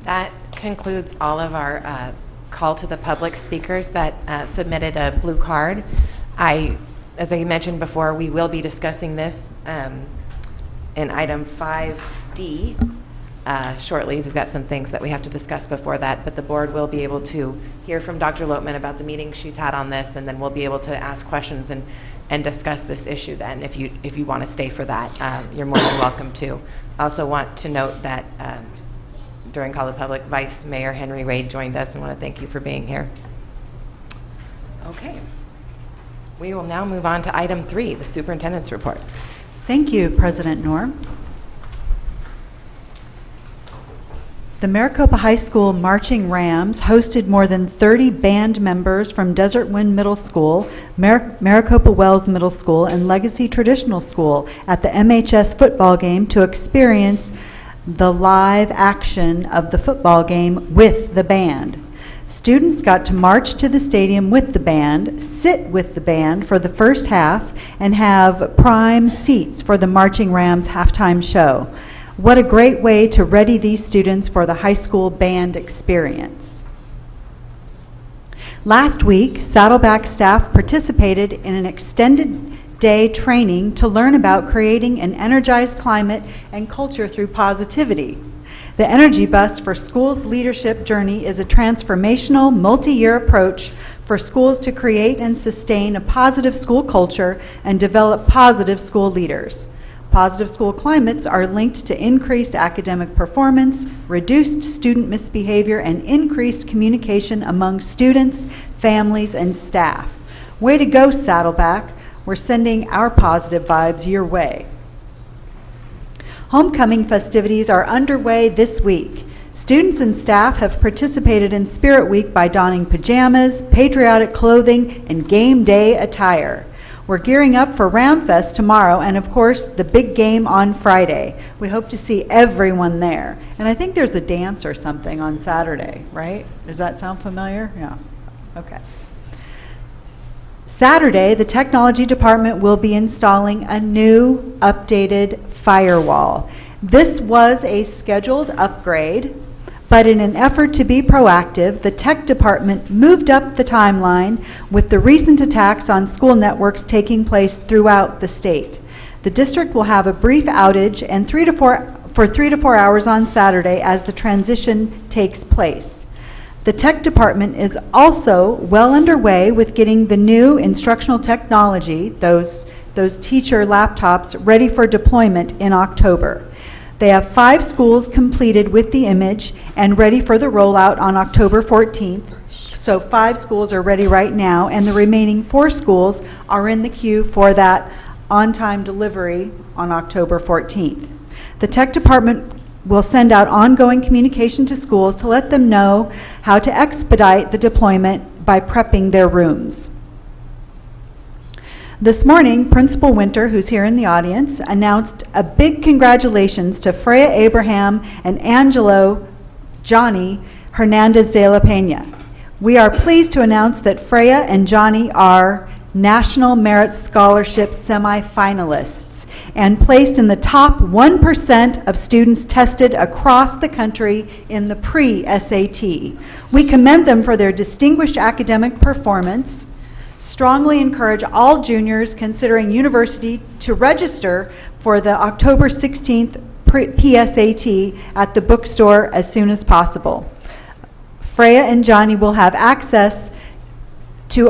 Speaker 1: That concludes all of our call to the public speakers that submitted a blue card. As I mentioned before, we will be discussing this in item 5D shortly. We've got some things that we have to discuss before that, but the board will be able to hear from Dr. Lotman about the meeting she's had on this, and then we'll be able to ask questions and discuss this issue then. If you want to stay for that, you're more than welcome to. I also want to note that during Call to the Public, Vice Mayor Henry Raid joined us, and want to thank you for being here. Okay. We will now move on to item 3, the superintendent's report.
Speaker 21: Thank you, President Norm. The Maricopa High School Marching Rams hosted more than 30 band members from Desert Wind Middle School, Maricopa Wells Middle School, and Legacy Traditional School at the MHS football game to experience the live action of the football game with the band. Students got to march to the stadium with the band, sit with the band for the first half, and have prime seats for the Marching Rams halftime show. What a great way to ready these students for the high school band experience. Last week, Saddleback staff participated in an extended day training to learn about creating an energized climate and culture through positivity. The Energy Bus for Schools Leadership Journey is a transformational, multi-year approach for schools to create and sustain a positive school culture and develop positive school leaders. Positive school climates are linked to increased academic performance, reduced student misbehavior, and increased communication among students, families, and staff. Way to go, Saddleback. We're sending our positive vibes your way. Homecoming festivities are underway this week. Students and staff have participated in Spirit Week by donning pajamas, patriotic clothing, and game day attire. We're gearing up for Round Fest tomorrow and, of course, the big game on Friday. We hope to see everyone there. And I think there's a dance or something on Saturday, right? Does that sound familiar? Yeah. Okay. Saturday, the technology department will be installing a new, updated firewall. This was a scheduled upgrade, but in an effort to be proactive, the tech department moved up the timeline with the recent attacks on school networks taking place throughout the state. The district will have a brief outage and 3 to 4 hours on Saturday as the transition takes place. The tech department is also well underway with getting the new instructional technology, those teacher laptops, ready for deployment in October. They have 5 schools completed with the image and ready for the rollout on October 14th. So 5 schools are ready right now, and the remaining 4 schools are in the queue for that on-time delivery on October 14th. The tech department will send out ongoing communication to schools to let them know how to expedite the deployment by prepping their rooms. This morning, Principal Winter, who's here in the audience, announced a big congratulations to Freya Abraham and Angelo Johnny Hernandez de la Pena. We are pleased to announce that Freya and Johnny are National Merit Scholarship semifinalists and placed in the top 1% of students tested across the country in the pre-SAT. We commend them for their distinguished academic performance, strongly encourage all juniors considering university to register for the October 16th PSAT at the bookstore as soon as possible. Freya and Johnny will have access to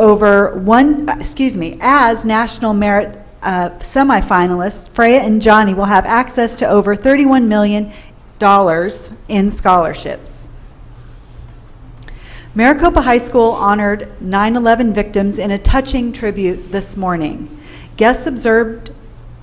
Speaker 21: as National Merit semifinalists, Freya and Johnny will have access to over $31 million in scholarships. Maricopa High School honored 9/11 victims in a touching tribute this morning. Guests observed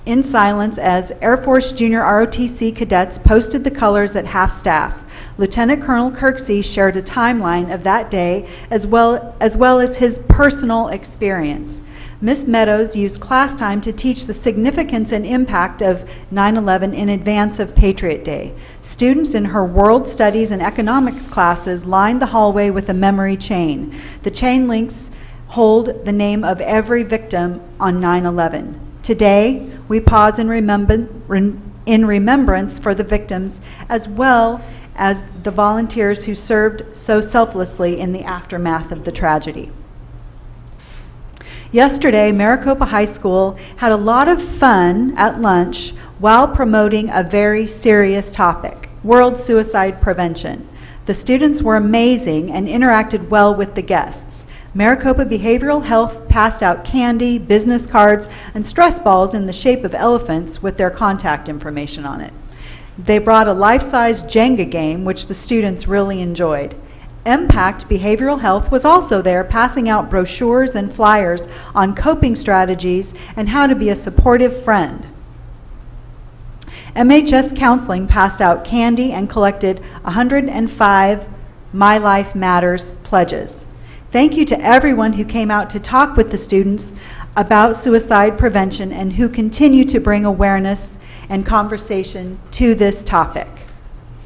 Speaker 21: in silence as Air Force Junior ROTC cadets posted the colors at half-staff. Lieutenant Colonel Kirksey shared a timeline of that day as well as his personal experience. Ms. Meadows used class time to teach the significance and impact of 9/11 in advance of Patriot Day. Students in her world studies and economics classes lined the hallway with a memory chain. The chain links hold the name of every victim on 9/11. Today, we pause in remembrance for the victims as well as the volunteers who served so selflessly in the aftermath of the tragedy. Yesterday, Maricopa High School had a lot of fun at lunch while promoting a very serious topic, World Suicide Prevention. The students were amazing and interacted well with the guests. Maricopa Behavioral Health passed out candy, business cards, and stress balls in the shape of elephants with their contact information on it. They brought a life-size Jenga game, which the students really enjoyed. Impact Behavioral Health was also there, passing out brochures and flyers on coping strategies and how to be a supportive friend. MHS Counseling passed out candy and collected 105 My Life Matters pledges. Thank you to everyone who came out to talk with the students about suicide prevention and who continue to bring awareness and conversation to this topic.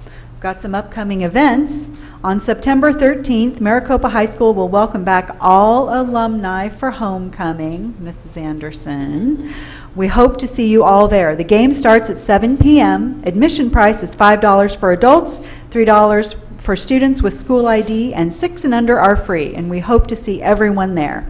Speaker 21: We've got some upcoming events. On September 13th, Maricopa High School will welcome back all alumni for homecoming. Mrs. Anderson. We hope to see you all there. The game starts at 7 p.m. Admission price is $5 for adults, $3 for students with school ID, and 6 and under are free, and we hope to see everyone there.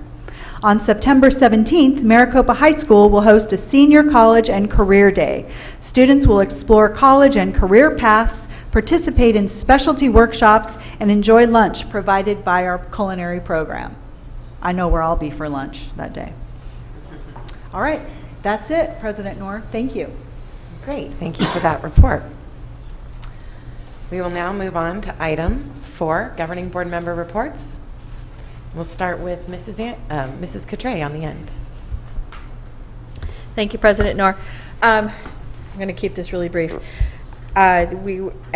Speaker 21: On September 17th, Maricopa High School will host a Senior College and Career Day. Students will explore college and career paths, participate in specialty workshops, and enjoy lunch provided by our culinary program. I know where I'll be for lunch that day. All right, that's it, President Knorr. Thank you.
Speaker 1: Great, thank you for that report. We will now move on to item 4, Governing Board Member Reports. We'll start with Mrs. Cotray on the end.
Speaker 2: Thank you, President Knorr. I'm going to keep this really brief. I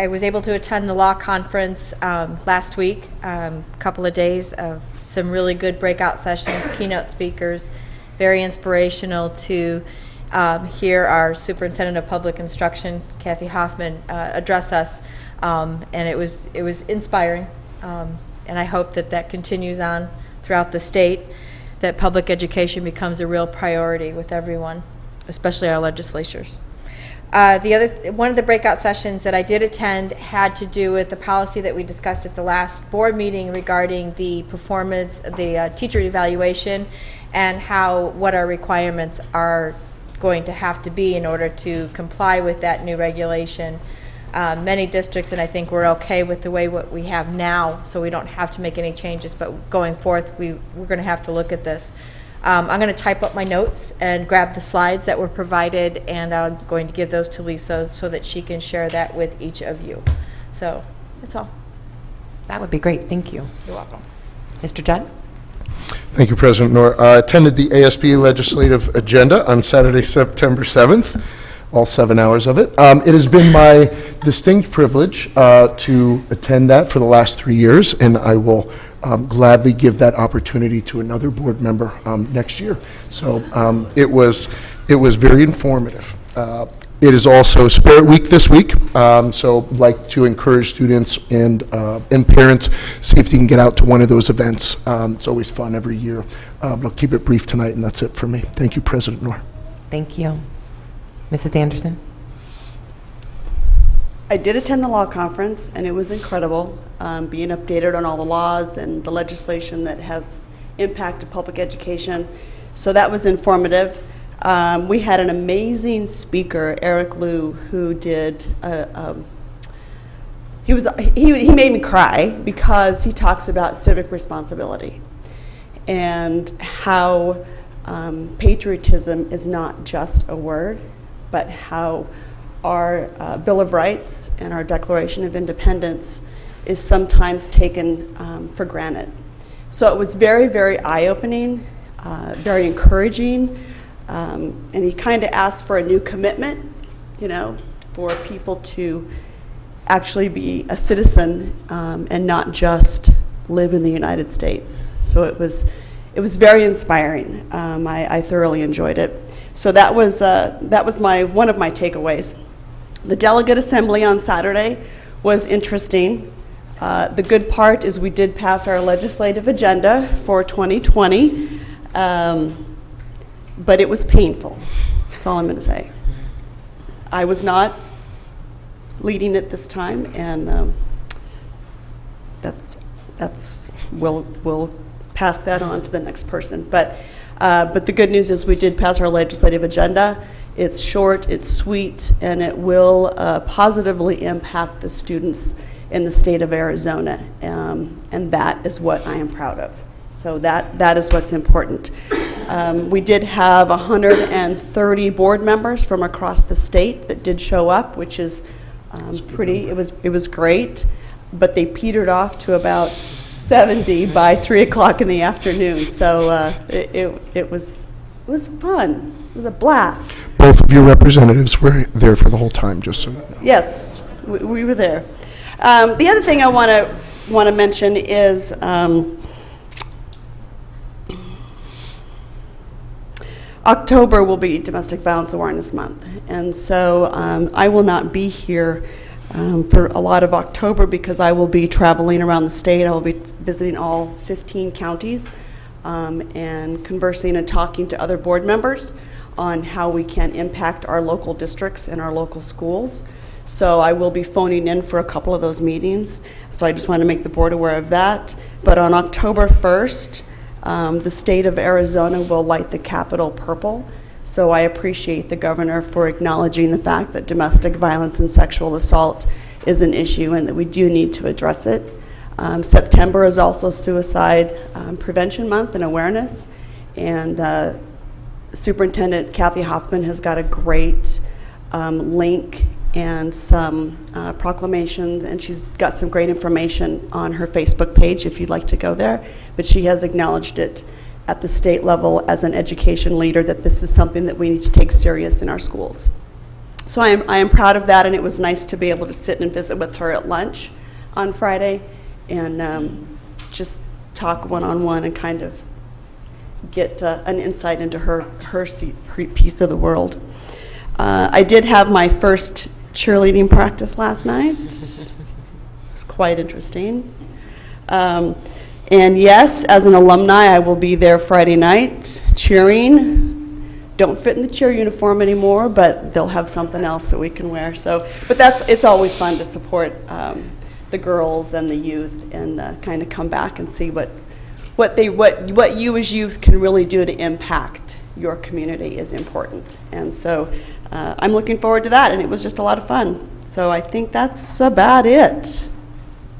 Speaker 2: was able to attend the law conference last week, a couple of days of some really good breakout sessions, keynote speakers, very inspirational to hear our Superintendent of Public Instruction, Kathy Hoffman, address us, and it was inspiring. And I hope that that continues on throughout the state, that public education becomes a real priority with everyone, especially our legislatures. One of the breakout sessions that I did attend had to do with the policy that we discussed at the last board meeting regarding the performance, the teacher evaluation, and what our requirements are going to have to be in order to comply with that new regulation. Many districts, and I think we're okay with the way what we have now, so we don't have to make any changes, but going forth, we're going to have to look at this. I'm going to type up my notes and grab the slides that were provided, and I'm going to give those to Lisa so that she can share that with each of you. So that's all.
Speaker 1: That would be great. Thank you.
Speaker 2: You're welcome.
Speaker 1: Mr. Judd?
Speaker 22: Thank you, President Knorr. I attended the ASB legislative agenda on Saturday, September 7th. All 7 hours of it. It has been my distinct privilege to attend that for the last 3 years, and I will gladly give that opportunity to another board member next year. So it was very informative. It is also Spirit Week this week, so I'd like to encourage students and parents, see if you can get out to one of those events. It's always fun every year. But I'll keep it brief tonight, and that's it for me. Thank you, President Knorr.
Speaker 1: Thank you. Mrs. Anderson?
Speaker 23: I did attend the law conference, and it was incredible, being updated on all the laws and the legislation that has impacted public education. So that was informative. We had an amazing speaker, Eric Liu, who did. He made me cry because he talks about civic responsibility and how patriotism is not just a word, but how our Bill of Rights and our Declaration of Independence is sometimes taken for granted. So it was very, very eye-opening, very encouraging, and he kind of asked for a new commitment, for people to actually be a citizen and not just live in the United States. So it was it was very inspiring. I thoroughly enjoyed it. So that was one of my takeaways. The delegate assembly on Saturday was interesting. The good part is we did pass our legislative agenda for 2020, but it was painful. That's all I'm going to say. I was not leading it this time, and we'll pass that on to the next person. But the good news is we did pass our legislative agenda. It's short, it's sweet, and it will positively impact the students in the state of Arizona, and that is what I am proud of. So that is what's important. We did have 130 board members from across the state that did show up, which is it was great, but they petered off to about 70 by 3 o'clock in the afternoon. So it was fun. It was a blast.
Speaker 22: Both of your representatives were there for the whole time, just so you know.
Speaker 23: Yes, we were there. The other thing I want to mention is October will be Domestic Violence Awareness Month, and so I will not be here for a lot of October because I will be traveling around the state. I will be visiting all 15 counties and conversing and talking to other board members on how we can impact our local districts and our local schools. So I will be phoning in for a couple of those meetings. So I just want to make the board aware of that. But on October 1st, the state of Arizona will light the Capitol purple. So I appreciate the governor for acknowledging the fact that domestic violence and sexual assault is an issue and that we do need to address it. September is also Suicide Prevention Month and awareness. And Superintendent Kathy Hoffman has got a great link and some proclamations, and she's got some great information on her Facebook page if you'd like to go there. But she has acknowledged it at the state level as an education leader that this is something that we need to take serious in our schools. So I am proud of that, and it was nice to be able to sit and visit with her at lunch on Friday and just talk one-on-one and kind of get an insight into her piece of the world. I did have my first cheerleading practice last night. It's quite interesting. And yes, as an alumni, I will be there Friday night cheering. Don't fit in the cheer uniform anymore, but they'll have something else that we can wear. So, but it's always fun to support the girls and the youth and kind of come back and see what you as youth can really do to impact your community is important. And so I'm looking forward to that, and it was just a lot of fun. So I think that's about it.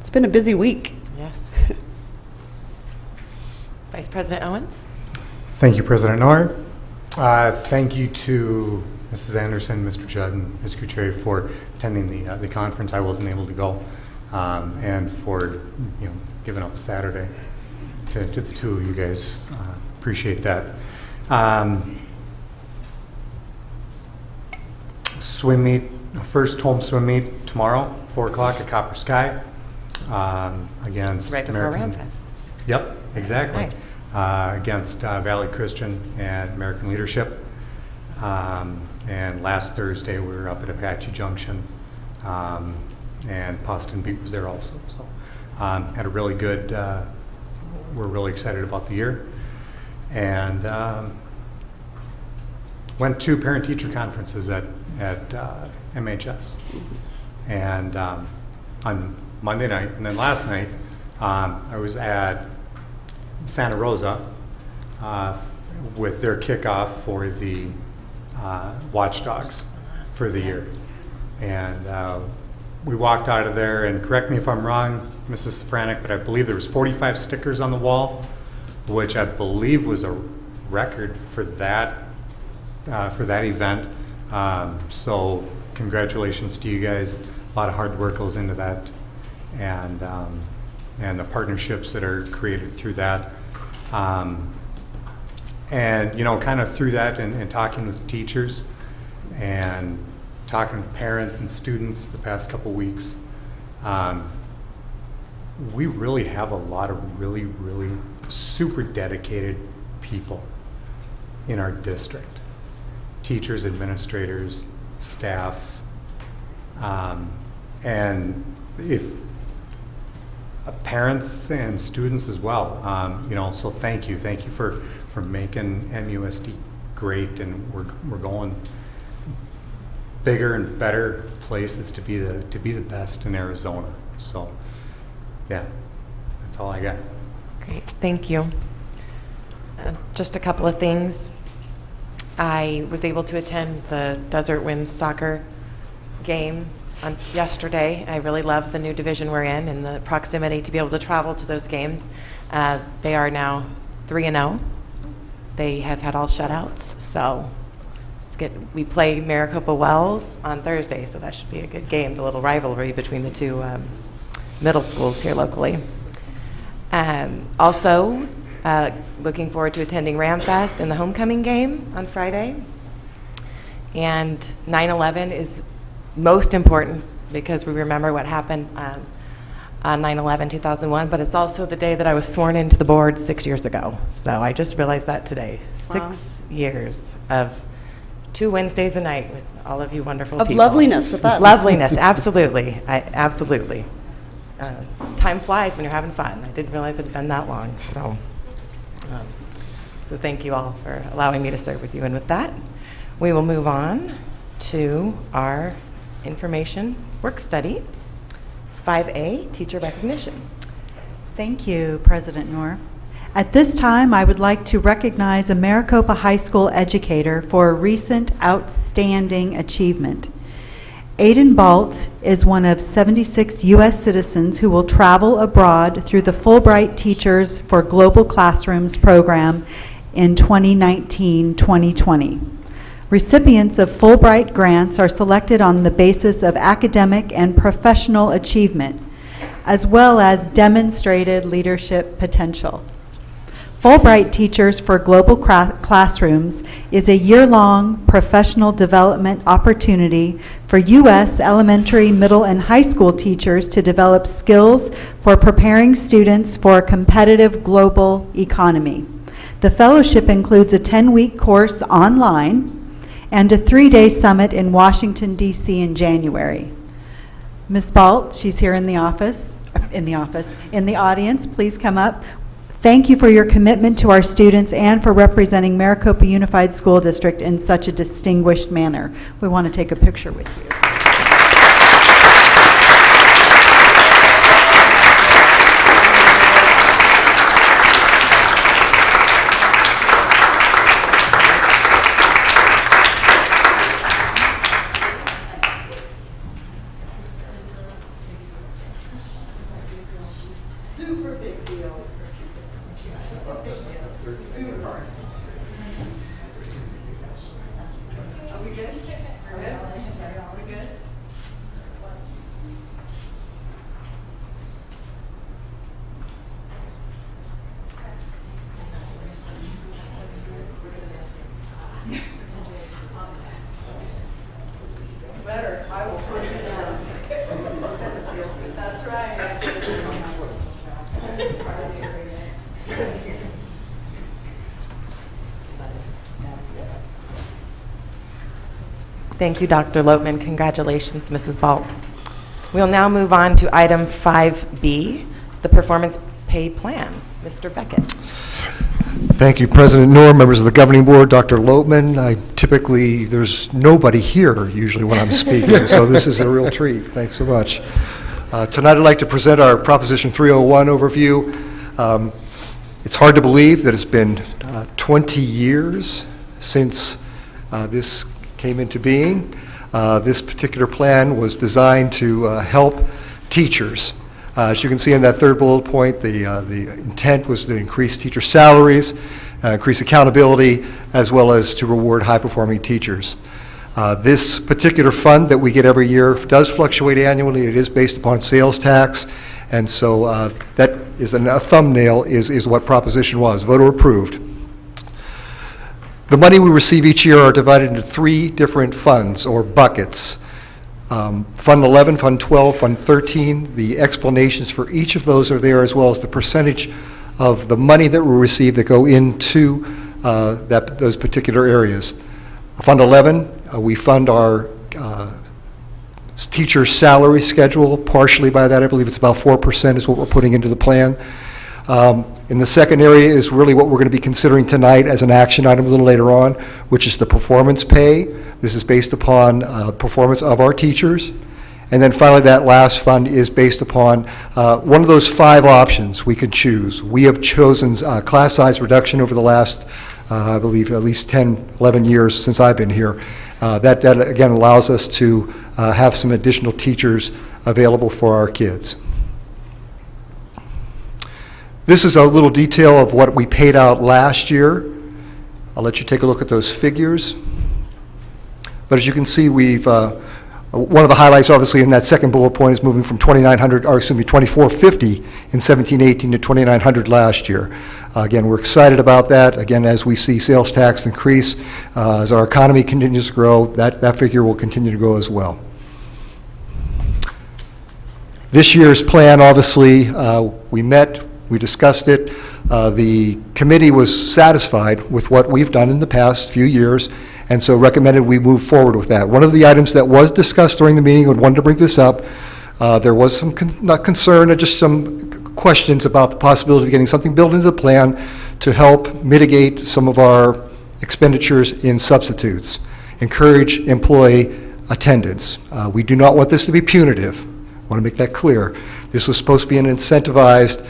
Speaker 23: It's been a busy week.
Speaker 1: Yes. Vice President Owens?
Speaker 4: Thank you, President Noor. Thank you to Mrs. Anderson, Mr. Judd, and Ms. Gutierrez for attending the conference. I wasn't able to go, and for giving up a Saturday to the two of you guys. Appreciate that. Swim meet, first home swim meet tomorrow, 4 o'clock at Copper Sky, against
Speaker 1: Right before Round Fest.
Speaker 4: Yep, exactly.
Speaker 1: Nice.
Speaker 4: Against Valley Christian and American Leadership. And last Thursday we were up at Apache Junction, and Poston Beat was there also. So had a really good, we're really excited about the year. And went to parent-teacher conferences at MHS. And on Monday night, and then last night, I was at Santa Rosa with their kickoff for the Watchdogs for the year. And we walked out of there, and correct me if I'm wrong, Mrs. Safranek, but I believe there was 45 stickers on the wall, which I believe was a record for that event. So congratulations to you guys. A lot of hard work goes into that, and the partnerships that are created through that. And kind of through that and talking with teachers and talking to parents and students the past couple weeks, we really have a lot of really super dedicated people in our district. Teachers, administrators, staff, and if parents and students as well. So thank you for making MUSD great, and we're going bigger and better places to be the best in Arizona. So yeah, that's all I got.
Speaker 1: Great, thank you. Just a couple of things. I was able to attend the Desert Winds soccer game yesterday. I really love the new division we're in and the proximity to be able to travel to those games. They are now 3-0. They have had all shutouts, so we play Maricopa Wells on Thursday, so that should be a good game, the little rivalry between the two middle schools here locally. Also, looking forward to attending Ramfest and the homecoming game on Friday. And 9/11 is most important because we remember what happened on 9/11/2001, but it's also the day that I was sworn into the board 6 years ago. So I just realized that today.
Speaker 23: Wow.
Speaker 1: 6 years of 2 Wednesdays a night with all of you wonderful
Speaker 23: Of
Speaker 1: people.
Speaker 23: loveliness with us.
Speaker 1: Loveliness, absolutely. Absolutely. Time flies when you're having fun. I didn't realize it had been that long. So thank you all for allowing me to serve with you. And with that, we will move on to our information work study. 5A, teacher recognition.
Speaker 21: Thank you, President Noor. At this time, I would like to recognize a Maricopa High School educator for a recent outstanding achievement. Aiden Balt is one of 76 U.S. citizens who will travel abroad through the Fulbright Teachers for Global Classrooms program in 2019-2020. Recipients of Fulbright grants are selected on the basis of academic and professional achievement, as well as demonstrated leadership potential. Fulbright Teachers for Global Classrooms is a year-long professional development opportunity for U.S. elementary, middle, and high school teachers to develop skills for preparing students for a competitive global economy. The fellowship includes a 10-week course online and a 3-day summit in Washington, D.C. in January. Ms. Balt, she's here in the audience, please come up. Thank you for your commitment to our students and for representing Maricopa Unified School District in such a distinguished manner. We want to take a picture with you.
Speaker 23: Super big deal. Are we good? Better. I will put it down. That's right.
Speaker 1: Thank you, Dr. Loatman. Congratulations, Mrs. Balt. We'll now move on to item 5B, the performance pay plan. Mr. Beckett.
Speaker 3: Thank you, President Noor, members of the governing board, Dr. Loatman. There's nobody here usually when I'm speaking, so this is a real treat. Thanks so much. Tonight I'd like to present our Proposition 301 overview. It's hard to believe that it's been 20 years since this came into being. This particular plan was designed to help teachers. As you can see in that third bullet point, the intent was to increase teacher salaries, increase accountability, as well as to reward high-performing teachers. This particular fund that we get every year does fluctuate annually. It is based upon sales tax, and so that is a thumbnail is what proposition was, voter approved. The money we receive each year are divided into 3 different funds or buckets. Fund 11, Fund 12, Fund 13. The explanations for each of those are there, as well as the percentage of the money that we receive that go into those particular areas. Fund 11, we fund our teacher salary schedule partially by that. I believe it's about 4% is what we're putting into the plan. In the second area is really what we're going to be considering tonight as an action item a little later on, which is the performance pay. This is based upon performance of our teachers. And then finally, that last fund is based upon one of those 5 options we can choose. We have chosen class size reduction over the last, I believe, at least 10, 11 years since I've been here. That again allows us to have some additional teachers available for our kids. This is a little detail of what we paid out last year. I'll let you take a look at those figures. But as you can see, we've one of the highlights, obviously, in that second bullet point is moving from 2,450 in 17-18 to 2,900 last year. Again, we're excited about that. Again, as we see sales tax increase, as our economy continues to grow, that figure will continue to grow as well. This year's plan, obviously, we met, we discussed it. The committee was satisfied with what we've done in the past few years, and so recommended we move forward with that. One of the items that was discussed during the meeting, I wanted to bring this up, there was some, not concern, just some questions about the possibility of getting something built into the plan to help mitigate some of our expenditures in substitutes, encourage employee attendance. We do not want this to be punitive. I want to make that clear. This was supposed to be an incentivized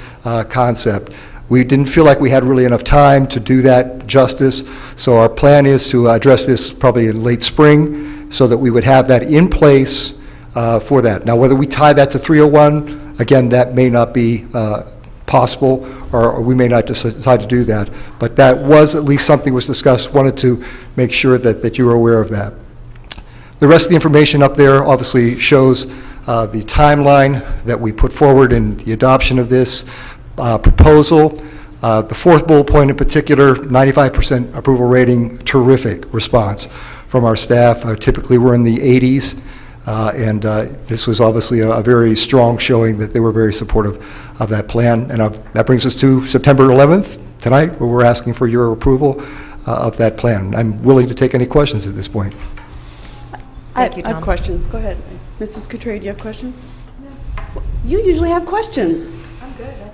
Speaker 3: concept. We didn't feel like we had really enough time to do that justice, so our plan is to address this probably in late spring so that we would have that in place for that. Now, whether we tie that to 301, again, that may not be possible, or we may not decide to do that, but that was at least something was discussed. Wanted to make sure that you were aware of that. The rest of the information up there obviously shows the timeline that we put forward in the adoption of this proposal. The fourth bullet point in particular, 95% approval rating, terrific response from our staff. Typically we're in the 80s, and this was obviously a very strong showing that they were very supportive of that plan. And that brings us to September 11th, tonight, where we're asking for your approval of that plan. I'm willing to take any questions at this point.
Speaker 1: Thank you,
Speaker 23: I have
Speaker 1: Tom.
Speaker 23: questions. Go ahead. Mrs. Couture, do you have questions? No. You usually have questions.
Speaker 1: I'm good, I'm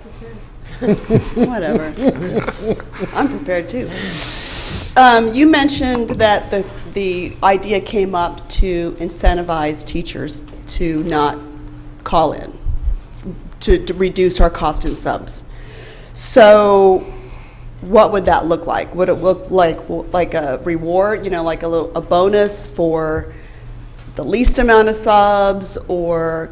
Speaker 1: prepared.
Speaker 23: Whatever. I'm prepared too. You mentioned that the idea came up to incentivize teachers to not call in, to reduce our cost in subs. So what would that look like? Would it look like a reward, like a bonus for the least amount of subs, or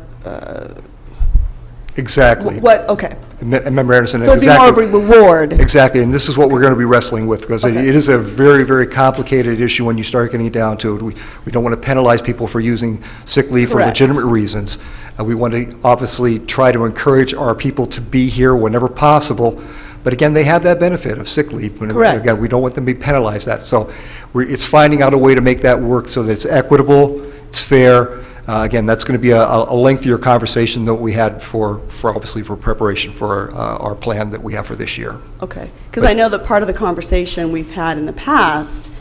Speaker 3: Exactly.
Speaker 23: what? Okay.
Speaker 3: Member Anderson,
Speaker 23: So it'd be more of a reward.
Speaker 3: Exactly, and this is what we're going to be wrestling with, because it is a very, very complicated issue when you start getting down to it. We don't want to penalize people for using sick leave for
Speaker 23: Correct.
Speaker 3: legitimate reasons. We want to obviously try to encourage our people to be here whenever possible, but again, they have that benefit of sick leave.
Speaker 23: Correct.
Speaker 3: Again, we don't want them to be penalized that. So it's finding out a way to make that work so that it's equitable, it's fair. Again, that's going to be a lengthier conversation than what we had for obviously for preparation for our plan that we have for this year.
Speaker 23: Okay, because I know that part of the conversation we've had in the past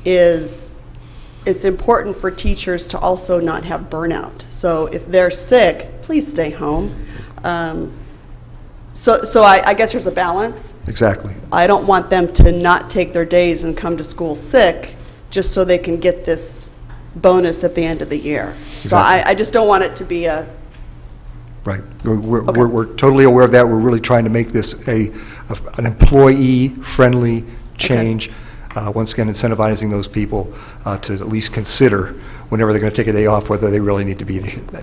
Speaker 23: is it's important for teachers to also not have burnout. So if they're sick, please stay home. So I guess there's a balance.
Speaker 3: Exactly.
Speaker 23: I don't want them to not take their days and come to school sick just so they can get this bonus at the end of the year. So I just don't want it to be a...
Speaker 3: Right. We're totally aware of that. We're really trying to make this an employee-friendly change. Once again, incentivizing those people to at least consider whenever they're going to take a day off whether they really need to be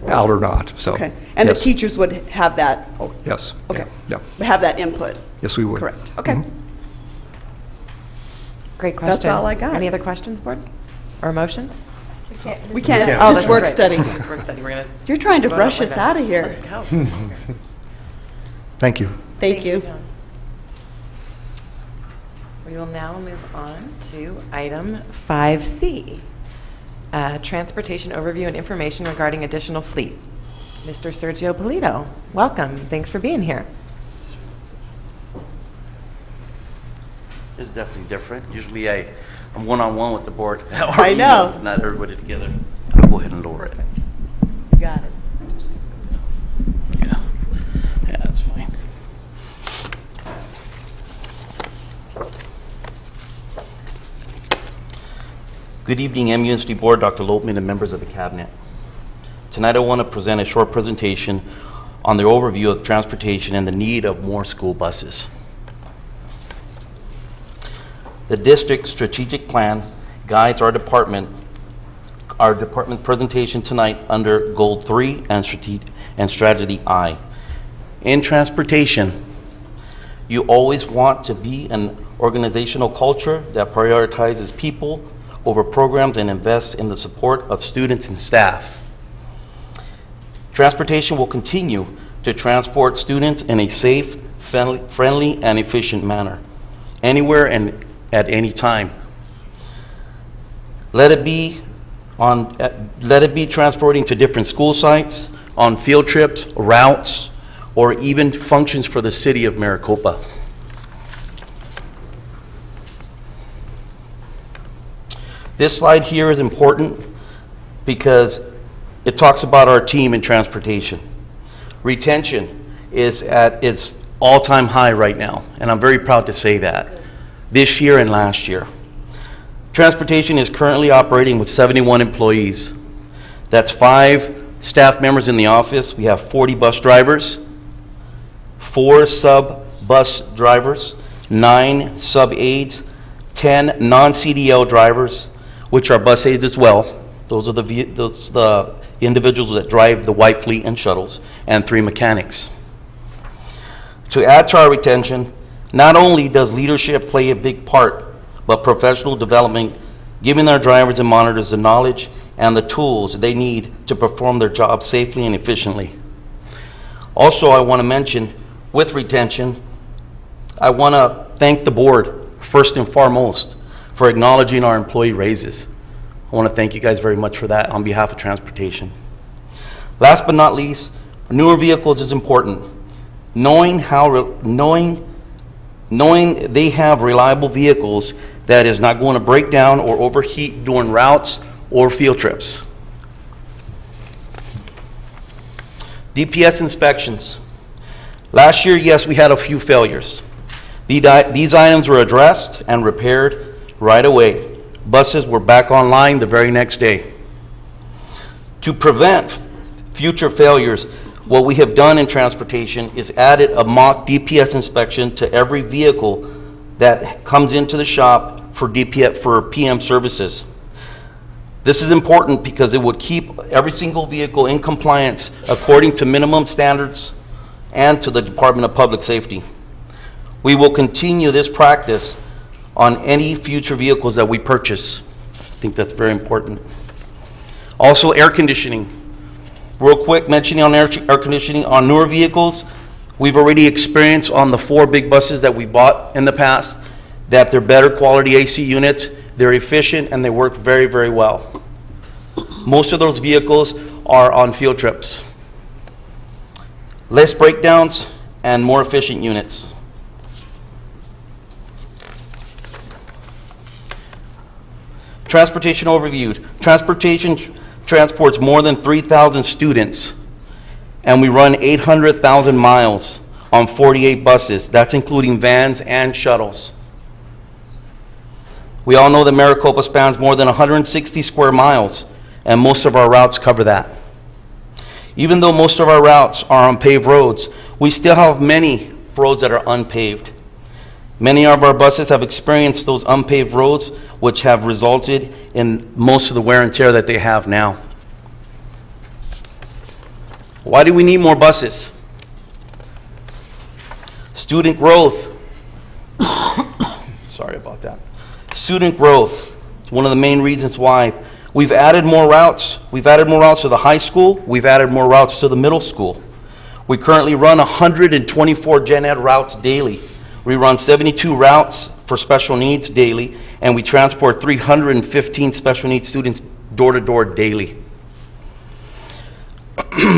Speaker 3: out or not. So,
Speaker 23: okay. And
Speaker 3: yes.
Speaker 23: the teachers would have that...
Speaker 3: Oh, yes.
Speaker 23: Okay.
Speaker 3: Yeah.
Speaker 23: Have that input.
Speaker 3: Yes, we would.
Speaker 23: Correct. Okay.
Speaker 3: Mm-hmm.
Speaker 1: Great question.
Speaker 23: That's all I got.
Speaker 1: Any other questions, board? Or motions?
Speaker 23: We can't. It's
Speaker 1: Oh,
Speaker 23: just
Speaker 1: this
Speaker 23: work
Speaker 1: is
Speaker 23: study.
Speaker 1: great. This is work study. We're gonna
Speaker 23: You're trying to
Speaker 1: vote
Speaker 23: rush
Speaker 1: up
Speaker 23: us
Speaker 1: like
Speaker 23: out
Speaker 1: that.
Speaker 23: of here.
Speaker 1: Let's go.
Speaker 3: Thank you.
Speaker 23: Thank you.
Speaker 1: John. We will now move on to item 5C, transportation overview and information regarding additional fleet. Mr. Sergio Polito, welcome. Thanks for being here.
Speaker 5: It's definitely different. Usually I'm one-on-one with the board.
Speaker 23: I know.
Speaker 5: Not everybody together. I'll go ahead and lower it.
Speaker 23: You got it.
Speaker 5: Yeah, that's fine. Good evening, MUNC Board, Dr. Lopeman, and members of the Cabinet. Tonight I want to present a short presentation on the overview of transportation and the need of more school buses. The district's strategic plan guides our department presentation tonight under Goal 3 and Strategy I. In transportation, you always want to be an organizational culture that prioritizes people over programs and invests in the support of students and staff. Transportation will continue to transport students in a safe, friendly, and efficient manner, anywhere and at any time. Let it be transporting to different school sites, on field trips, routes, or even functions for the city of Maricopa. This slide here is important because it talks about our team in transportation. Retention is at its all-time high right now, and I'm very proud to say that, this year and last year. Transportation is currently operating with 71 employees. That's 5 staff members in the office. We have 40 bus drivers, 4 sub-bus drivers, 9 sub-aides, 10 non-CDL drivers, which are bus aides as well. Those are the individuals that drive the white fleet and shuttles, and 3 mechanics. To add to our retention, not only does leadership play a big part, but professional development, giving our drivers and monitors the knowledge and the tools they need to perform their job safely and efficiently. Also, I want to mention, with retention, I want to thank the board, first and foremost, for acknowledging our employee raises. I want to thank you guys very much for that on behalf of transportation. Last but not least, newer vehicles is important. Knowing they have reliable vehicles that is not going to break down or overheat during routes or field trips. DPS inspections. Last year, yes, we had a few failures. These items were addressed and repaired right away. Buses were back online the very next day. To prevent future failures, what we have done in transportation is added a mock DPS inspection to every vehicle that comes into the shop for PM services. This is important because it would keep every single vehicle in compliance according to minimum standards and to the Department of Public Safety. We will continue this practice on any future vehicles that we purchase. I think that's very important. Also, air conditioning. Real quick, mentioning on air conditioning on newer vehicles, we've already experienced on the 4 big buses that we bought in the past that they're better quality AC units, they're efficient, and they work very, very well. Most of those vehicles are on field trips. Less breakdowns and more efficient units. Transportation overview. Transportation transports more than 3,000 students, and we run 800,000 miles on 48 buses. That's including vans and shuttles. We all know that Maricopa spans more than 160 square miles, and most of our routes cover that. Even though most of our routes are on paved roads, we still have many roads that are unpaved. Many of our buses have experienced those unpaved roads, which have resulted in most of the wear and tear that they have now. Why do we need more buses? Student growth. Sorry about that. Student growth is one of the main reasons why. We've added more routes. We've added more routes to the high school. We've added more routes to the middle school. We currently run 124 gen ed routes daily. We run 72 routes for special needs daily, and we transport 315 special needs students door to door daily.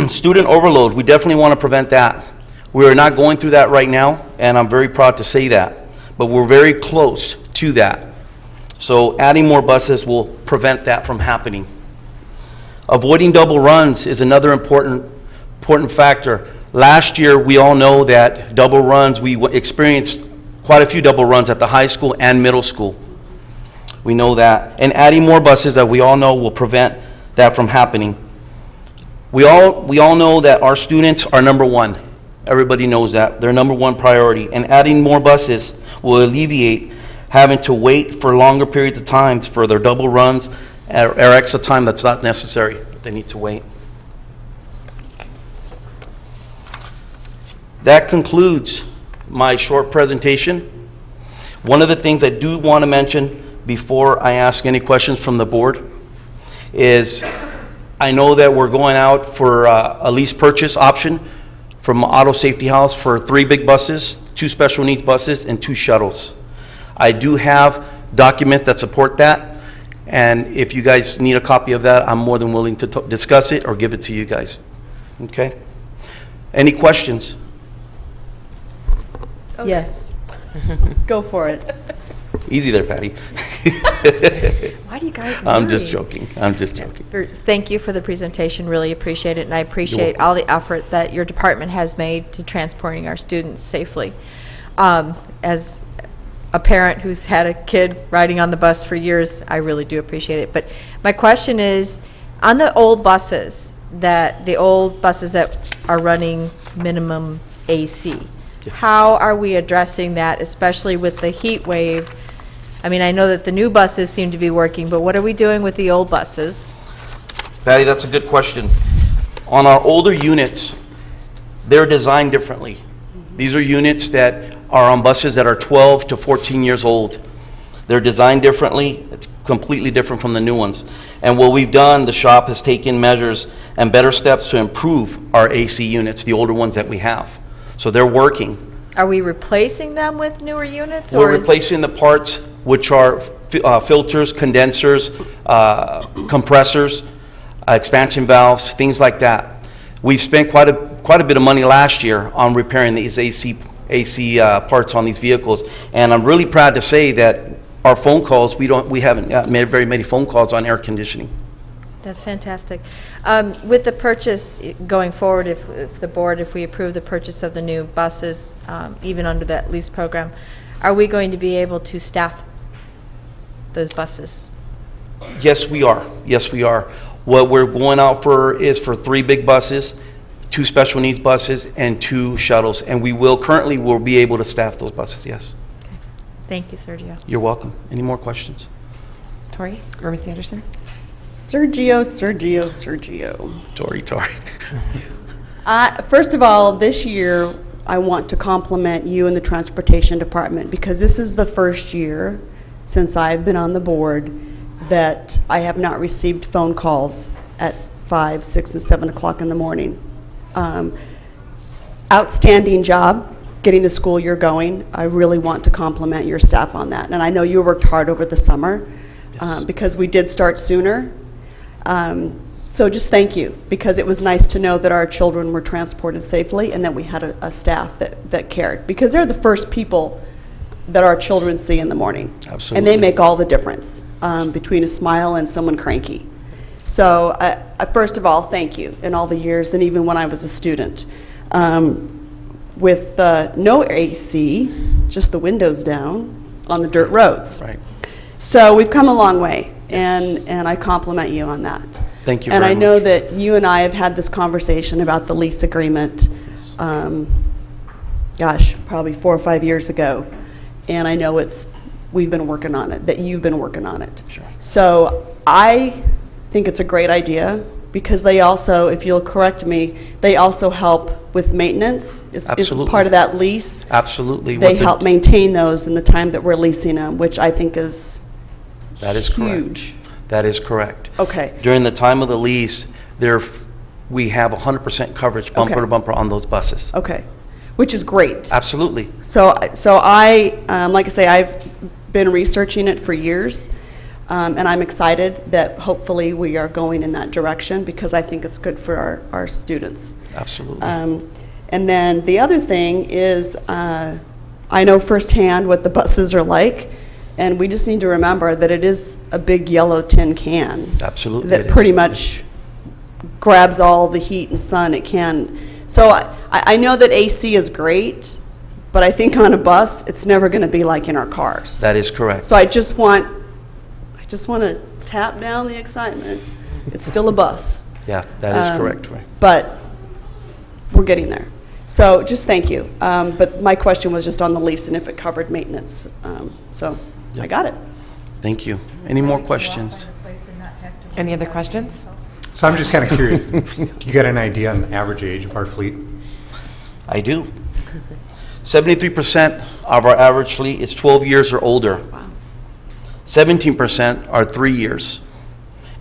Speaker 5: Student overload, we definitely want to prevent that. We are not going through that right now, and I'm very proud to say that. but we're very close to that. So adding more buses will prevent that from happening. Avoiding double runs is another important factor. Last year, we all know that double runs, we experienced quite a few double runs at the high school and middle school. We know that. And adding more buses that we all know will prevent that from happening. We all know that our students are number one. Everybody knows that. They're number one priority. And adding more buses will alleviate having to wait for longer periods of times for their double runs or extra time that's not necessary. They need to wait. That concludes my short presentation. One of the things I do want to mention before I ask any questions from the board is I know that we're going out for a lease purchase option from Auto Safety House for 3 big buses, 2 special needs buses, and 2 shuttles. I do have documents that support that, and if you guys need a copy of that, I'm more than willing to discuss it or give it to you guys. Okay? Any questions?
Speaker 2: Okay.
Speaker 23: Yes. Go for it.
Speaker 5: Easy there, Patty.
Speaker 2: Why do you guys
Speaker 5: I'm just
Speaker 2: worry?
Speaker 5: joking. I'm just joking.
Speaker 2: Thank you for the presentation. Really appreciate it, and I appreciate all the effort that your department has made to transporting our students safely. As a parent who's had a kid riding on the bus for years, I really do appreciate it. But my question is, on the old buses that are running minimum AC, how are we addressing that, especially with the heat wave? I mean, I know that the new buses seem to be working, but what are we doing with the old buses?
Speaker 5: Patty, that's a good question. On our older units, they're designed differently. These are units that are on buses that are 12 to 14 years old. They're designed differently. It's completely different from the new ones. And what we've done, the shop has taken measures and better steps to improve our AC units, the older ones that we have. So they're working.
Speaker 2: Are we replacing them with newer units?
Speaker 5: We're replacing the parts which are filters, condensers, compressors, expansion valves, things like that. We've spent quite a bit of money last year on repairing these AC parts on these vehicles, and I'm really proud to say that our phone calls, we haven't made very many phone calls on air conditioning.
Speaker 2: That's fantastic. With the purchase going forward, if we approve the purchase of the new buses, even under that lease program, are we going to be able to staff those buses?
Speaker 5: Yes, we are. Yes, we are. What we're going out for is for 3 big buses, 2 special needs buses, and 2 shuttles. And currently we'll be able to staff those buses, yes.
Speaker 2: Okay. Thank you, Sergio.
Speaker 5: You're welcome. Any more questions?
Speaker 1: Tori or Ms. Anderson?
Speaker 23: Sergio.
Speaker 5: Tori.
Speaker 23: First of all, this year, I want to compliment you and the Transportation Department because this is the first year since I've been on the board that I have not received phone calls at 5, 6, and 7 o'clock in the morning. Outstanding job getting the school year going. I really want to compliment your staff on that. And I know you worked hard over the summer because we did start sooner. So just thank you, because it was nice to know that our children were transported safely and that we had a staff that cared, because they're the first people that our children see in the morning.
Speaker 5: Absolutely.
Speaker 23: And they make all the difference between a smile and someone cranky. So first of all, thank you in all the years, and even when I was a student. With no AC, just the windows down on the dirt roads.
Speaker 5: Right.
Speaker 23: So we've come a long way, and I compliment you on that.
Speaker 5: Thank you
Speaker 23: and
Speaker 5: very
Speaker 23: I know
Speaker 5: much.
Speaker 23: that you and I have had this conversation about the lease agreement, probably 4 or 5 years ago. And I know we've been working on it, that you've been working on it.
Speaker 5: Sure.
Speaker 23: So I think it's a great idea, because they also, if you'll correct me, they also help with maintenance. Is part of that lease.
Speaker 5: Absolutely.
Speaker 23: They help maintain those in the time that we're leasing them, which I think is huge.
Speaker 5: That is correct.
Speaker 23: Okay.
Speaker 5: During the time of the lease, we have 100% coverage, bumper to bumper, on those buses.
Speaker 23: Okay, which is great.
Speaker 5: Absolutely.
Speaker 23: So I, like I say, I've been researching it for years, and I'm excited that hopefully we are going in that direction, because I think it's good for our students.
Speaker 5: Absolutely.
Speaker 23: And then the other thing is, I know firsthand what the buses are like, and we just need to remember that it is a big yellow tin can.
Speaker 5: Absolutely.
Speaker 23: That pretty much grabs all the heat and sun it can. So I know that AC is great, but I think on a bus, it's never going to be like in our cars.
Speaker 5: That is correct.
Speaker 23: So I just want to tap down the excitement. It's still a bus.
Speaker 5: Yeah, that is correct. Right.
Speaker 23: But we're getting there. So just thank you. But my question was just on the lease and if it covered maintenance. So I got it.
Speaker 5: Thank you. Any more questions?
Speaker 1: Any other questions?
Speaker 4: So I'm just kind of curious, you got an idea on the average age of our fleet?
Speaker 5: I do. 73% of our average fleet is 12 years or older.
Speaker 23: Wow.
Speaker 5: 17% are 3 years.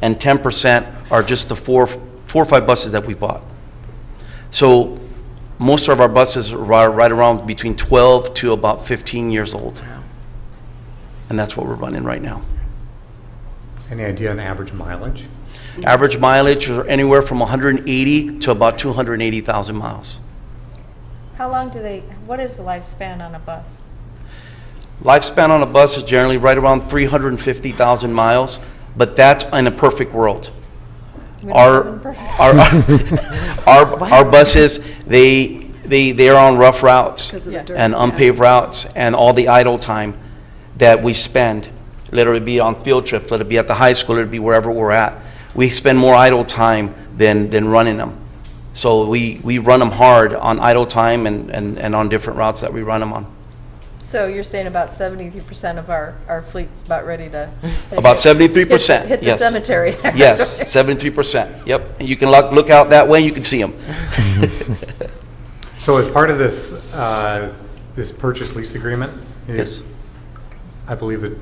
Speaker 5: And 10% are just the four or five buses that we bought. So most of our buses are right around between 12 to about 15 years old. And that's what we're running right now.
Speaker 4: Any idea on average mileage?
Speaker 5: Average mileage is anywhere from 180 to about 280,000 miles.
Speaker 2: How long what is the lifespan on a bus?
Speaker 5: Lifespan on a bus is generally right around 350,000 miles, but that's in a perfect world. Our buses, they are on rough routes and unpaved routes, and all the idle time that we spend, let it be on field trips, let it be at the high school, let it be wherever we're at. We spend more idle time than running them. So we run them hard on idle time and on different routes that we run them on.
Speaker 2: So you're saying about 73% of our fleet's about ready to...
Speaker 5: About 73%,
Speaker 2: hit the
Speaker 5: yes.
Speaker 2: cemetery.
Speaker 5: Yes, 73%, yep. And you can look out that way, you can see them.
Speaker 4: So as part of this, this purchase lease agreement?
Speaker 5: Yes.
Speaker 4: I believe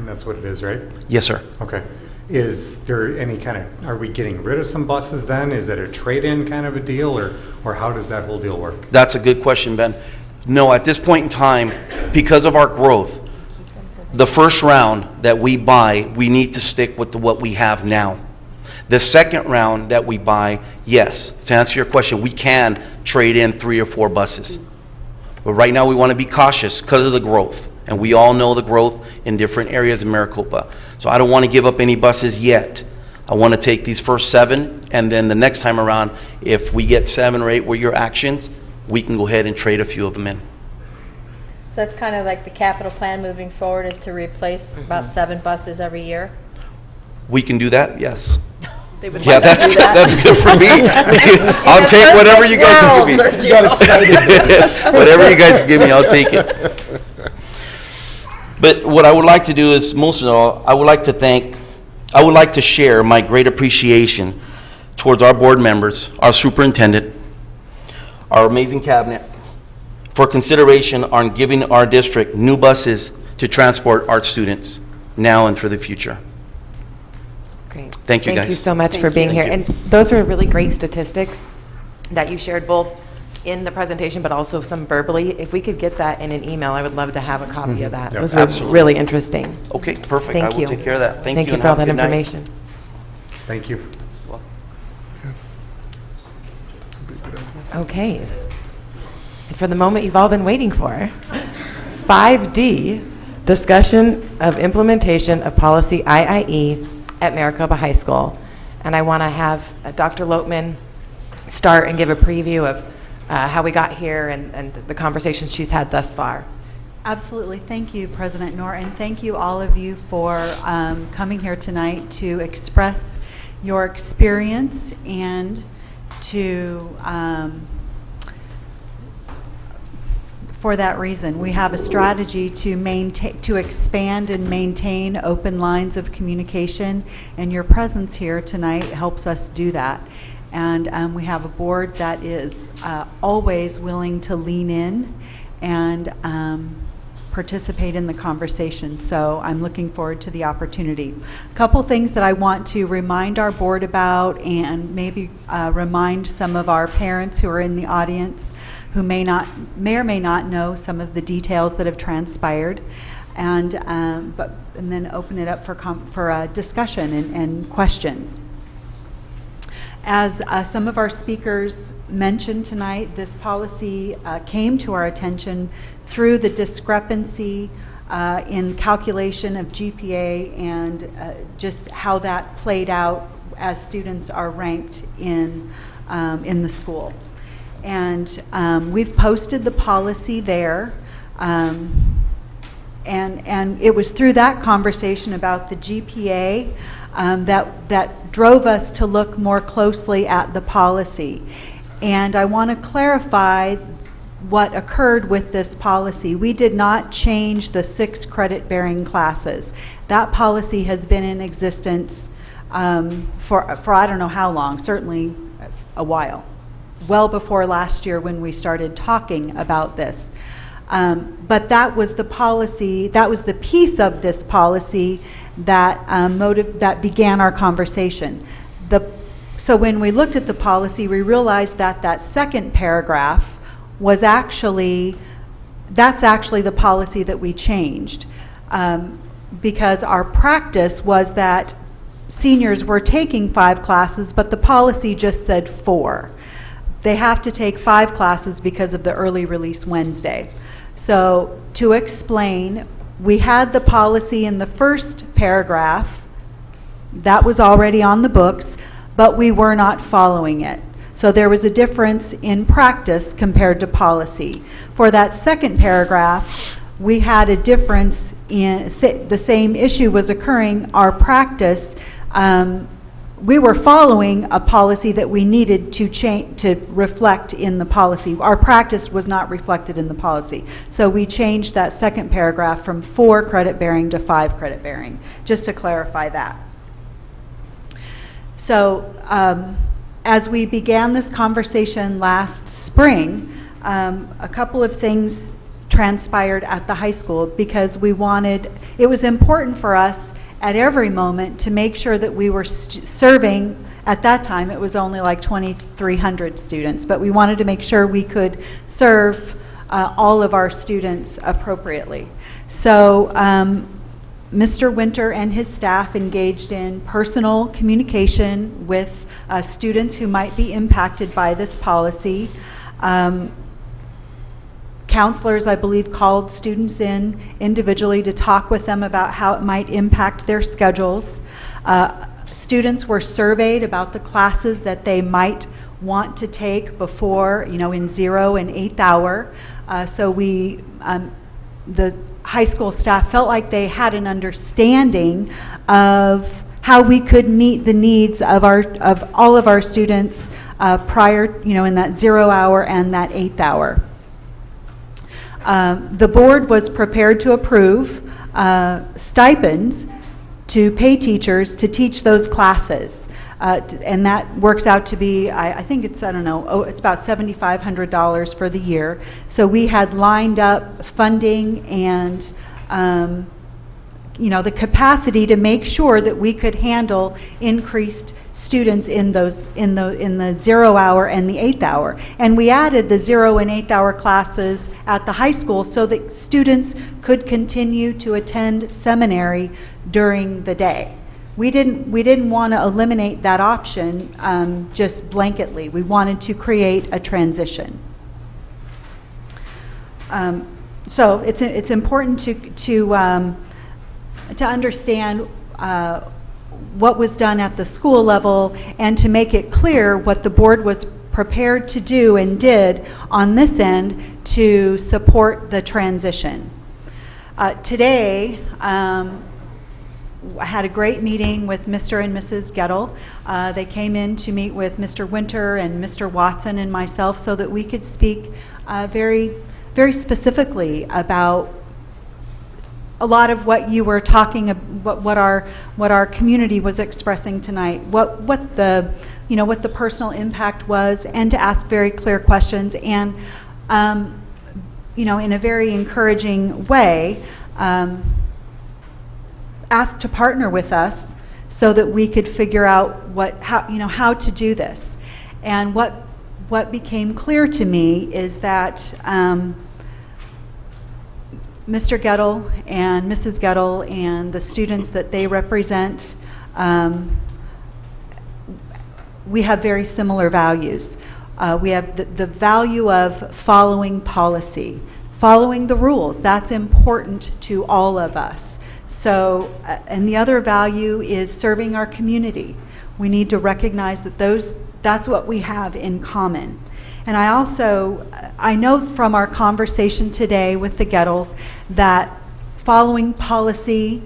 Speaker 4: that's what it is, right?
Speaker 5: Yes, sir.
Speaker 4: Okay. Is there any kind of, are we getting rid of some buses then? Is it a trade-in kind of a deal, or how does that whole deal work?
Speaker 5: That's a good question, Ben. No, at this point in time, because of our growth, the first round that we buy, we need to stick with what we have now. The second round that we buy, yes, to answer your question, we can trade in 3 or 4 buses. But right now we want to be cautious because of the growth. And we all know the growth in different areas in Maricopa. So I don't want to give up any buses yet. I want to take these first 7, and then the next time around, if we get 7 or 8 were your actions, we can go ahead and trade a few of them in.
Speaker 2: So that's kind of like the capital plan moving forward, is to replace about 7 buses every year?
Speaker 5: We can do that, yes.
Speaker 23: Yeah,
Speaker 5: that's good for me. I'll take whatever you guys can give me. Whatever you guys can give me, I'll take it. But what I would like to do is, most of all, I would like to share my great appreciation towards our board members, our superintendent, our amazing cabinet, for consideration on giving our district new buses to transport our students now and for the future.
Speaker 1: Great.
Speaker 5: Thank you, guys.
Speaker 1: Thank you so much for being here. And those are really great statistics that you shared, both in the presentation, but also some verbally. If we could get that in an email, I would love to have a copy of that. Those were really interesting.
Speaker 5: Okay, perfect.
Speaker 1: Thank
Speaker 5: I will
Speaker 1: you.
Speaker 5: take care of that. Thank you.
Speaker 1: Thank you
Speaker 5: and
Speaker 1: for all
Speaker 5: have a
Speaker 1: that
Speaker 5: good night.
Speaker 1: information.
Speaker 4: Thank you.
Speaker 1: Okay. And for the moment you've all been waiting for, 5D, discussion of implementation of policy IIE at Maricopa High School. And I want to have Dr. Loatman start and give a preview of how we got here and the conversations she's had thus far.
Speaker 21: Absolutely. Thank you, President Knorr, and thank you all of you for coming here tonight to express your experience and to for that reason. We have a strategy to expand and maintain open lines of communication, and your presence here tonight helps us do that. And we have a board that is always willing to lean in and participate in the conversation. So I'm looking forward to the opportunity. A couple things that I want to remind our board about, and maybe remind some of our parents who are in the audience who may or may not know some of the details that have transpired, and then open it up for discussion and questions. As some of our speakers mentioned tonight, this policy came to our attention through the discrepancy in calculation of GPA and just how that played out as students are ranked in the school. And we've posted the policy there. And it was through that conversation about the GPA that drove us to look more closely at the policy. And I want to clarify what occurred with this policy. We did not change the 6 credit-bearing classes. That policy has been in existence for I don't know how long, certainly a while, well before last year when we started talking about this. But that was the policy, that was the piece of this policy that that began our conversation. So when we looked at the policy, we realized that that second paragraph was actually, that's actually the policy that we changed. Because our practice was that seniors were taking 5 classes, but the policy just said 4. They have to take 5 classes because of the early release Wednesday. So to explain, we had the policy in the first paragraph, that was already on the books, but we were not following it. So there was a difference in practice compared to policy. For that second paragraph, we had a difference in, the same issue was occurring, our practice, we were following a policy that we needed to change to reflect in the policy. Our practice was not reflected in the policy. So we changed that second paragraph from 4 credit bearing to 5 credit bearing, just to clarify that. So as we began this conversation last spring, a couple of things transpired at the high school because we wanted, it was important for us at every moment to make sure that we were serving, at that time it was only like 2,300 students, but we wanted to make sure we could serve all of our students appropriately. So Mr. Winter and his staff engaged in personal communication with students who might be impacted by this policy. Counselors, I believe, called students in individually to talk with them about how it might impact their schedules. Students were surveyed about the classes that they might want to take before, in 0 and 8th hour. So the high school staff felt like they had an understanding of how we could meet the needs of all of our students prior, in that 0 hour and that 8th hour. The board was prepared to approve stipends to pay teachers to teach those classes. And that works out to be, I think it's, I don't know, it's about $7,500 for the year. So we had lined up funding and, the capacity to make sure that we could handle increased students in the 0 hour and the 8th hour. And we added the 0 and 8th hour classes at the high school so that students could continue to attend seminary during the day. We didn't want to eliminate that option just blanketly. We wanted to create a transition. So it's important to understand what was done at the school level and to make it clear what the board was prepared to do and did on this end to support the transition. Today, I had a great meeting with Mr. and Mrs. Gettle. They came in to meet with Mr. Winter and Mr. Watson and myself so that we could speak very, very specifically about a lot of what you were talking about, what our community was expressing tonight, what the personal impact was, and to ask very clear questions and in a very encouraging way. Ask to partner with us so that we could figure out how to do this. And what became clear to me is that Mr. Gettle and Mrs. Gettle and the students that they represent we have very similar values. We have the value of following policy, following the rules. That's important to all of us. So, and the other value is serving our community. We need to recognize that that's what we have in common. And I know from our conversation today with the Gettles that following policy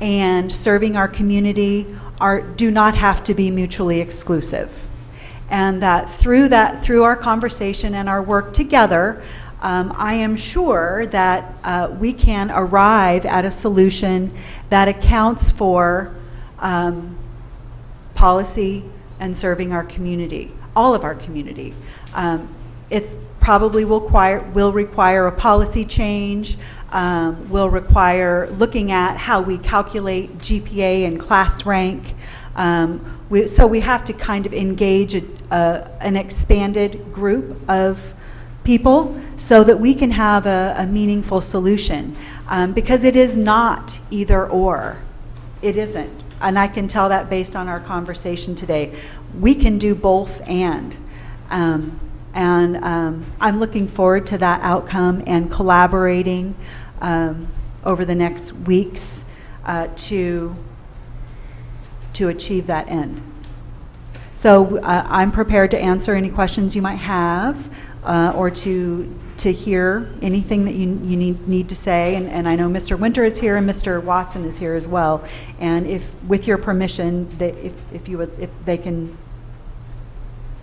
Speaker 21: and serving our community do not have to be mutually exclusive. And that through our conversation and our work together, I am sure that we can arrive at a solution that accounts for policy and serving our community, all of our community. It's probably will require a policy change, will require looking at how we calculate GPA and class rank. So we have to kind of engage an expanded group of people so that we can have a meaningful solution. Because it is not either or. It isn't. And I can tell that based on our conversation today. We can do both and. I'm looking forward to that outcome and collaborating over the next weeks to achieve that end. So I'm prepared to answer any questions you might have or to hear anything that you need to say. And I know Mr. Winter is here and Mr. Watson is here as well. And if, with your permission, if they can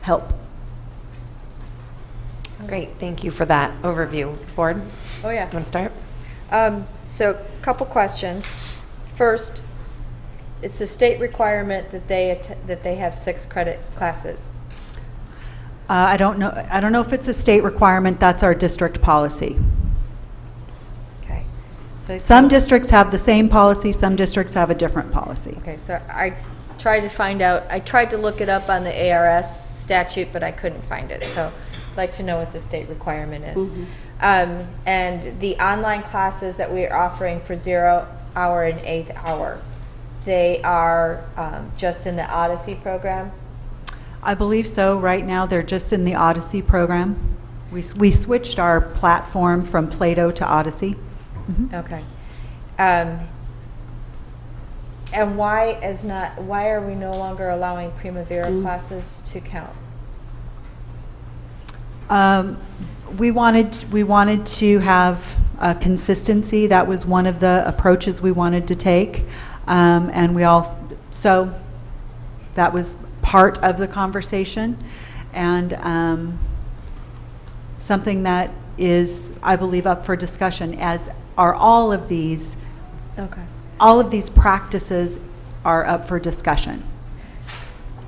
Speaker 21: help.
Speaker 1: Great, thank you for that overview. Board?
Speaker 2: Oh, yeah.
Speaker 1: You want to start?
Speaker 2: So, a couple questions. First, it's a state requirement that they have 6 credit classes.
Speaker 21: I don't know if it's a state requirement. That's our district policy.
Speaker 2: Okay. So
Speaker 21: Some districts have the same policy. Some districts have a different policy.
Speaker 2: Okay, so I tried to look it up on the ARS statute, but I couldn't find it. So I'd like to know what the state requirement is.
Speaker 23: Mm-hmm.
Speaker 2: And the online classes that we're offering for 0 hour and 8th hour, they are just in the Odyssey program?
Speaker 21: I believe so. Right now, they're just in the Odyssey program. We switched our platform from Plato to Odyssey. Mm-hmm.
Speaker 2: Okay. And why are we no longer allowing Primavera classes to count?
Speaker 21: We wanted to have consistency. That was one of the approaches we wanted to take, and so that was part of the conversation, and something that is, I believe, up for discussion, as are all of these.
Speaker 2: Okay.
Speaker 21: All of these practices are up for discussion.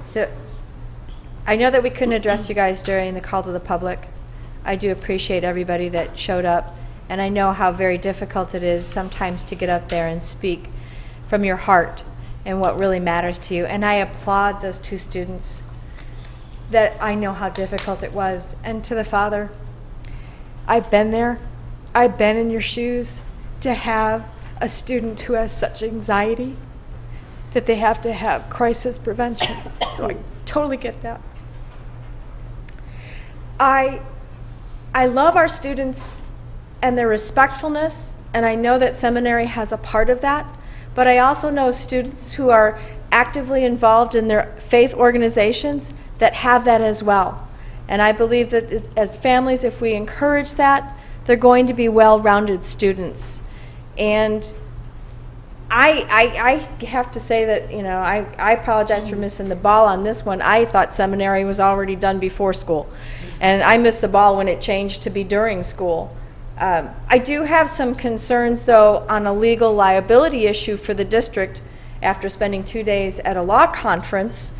Speaker 2: So I know that we couldn't address you guys during the call to the public. I do appreciate everybody that showed up, and I know how very difficult it is sometimes to get up there and speak from your heart and what really matters to you. And I applaud those 2 students that I know how difficult it was. And to the father, I've been there. I've been in your shoes to have a student who has such anxiety that they have to have crisis prevention. So I totally get that. I love our students and their respectfulness, and I know that seminary has a part of that, but I also know students who are actively involved in their faith organizations that have that as well. And I believe that as families, if we encourage that, they're going to be well-rounded students. And I have to say that, I apologize for missing the ball on this one. I thought seminary was already done before school. And I missed the ball when it changed to be during school. I do have some concerns, though, on a legal liability issue for the district after spending 2 days at a law conference,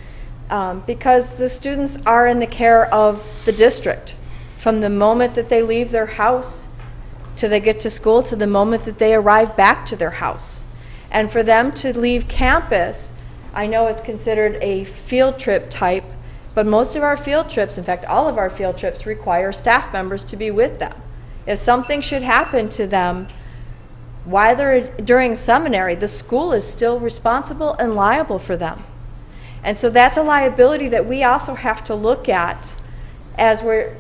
Speaker 2: because the students are in the care of the district from the moment that they leave their house till they get to school to the moment that they arrive back to their house. And for them to leave campus, I know it's considered a field trip type, but most of our field trips, in fact, all of our field trips, require staff members to be with them. If something should happen to them while they're during seminary, the school is still responsible and liable for them. And so that's a liability that we also have to look at as we're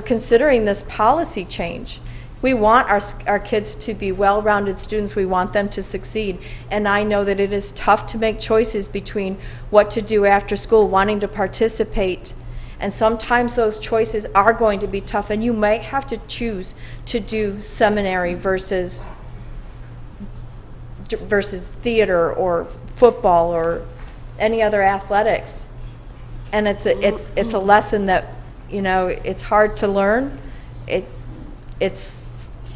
Speaker 2: considering this policy change. We want our kids to be well-rounded students. We want them to succeed. And I know that it is tough to make choices between what to do after school, wanting to participate. And sometimes those choices are going to be tough, and you might have to choose to do seminary versus theater or football or any other athletics. And it's a lesson that, you know, it's hard to learn.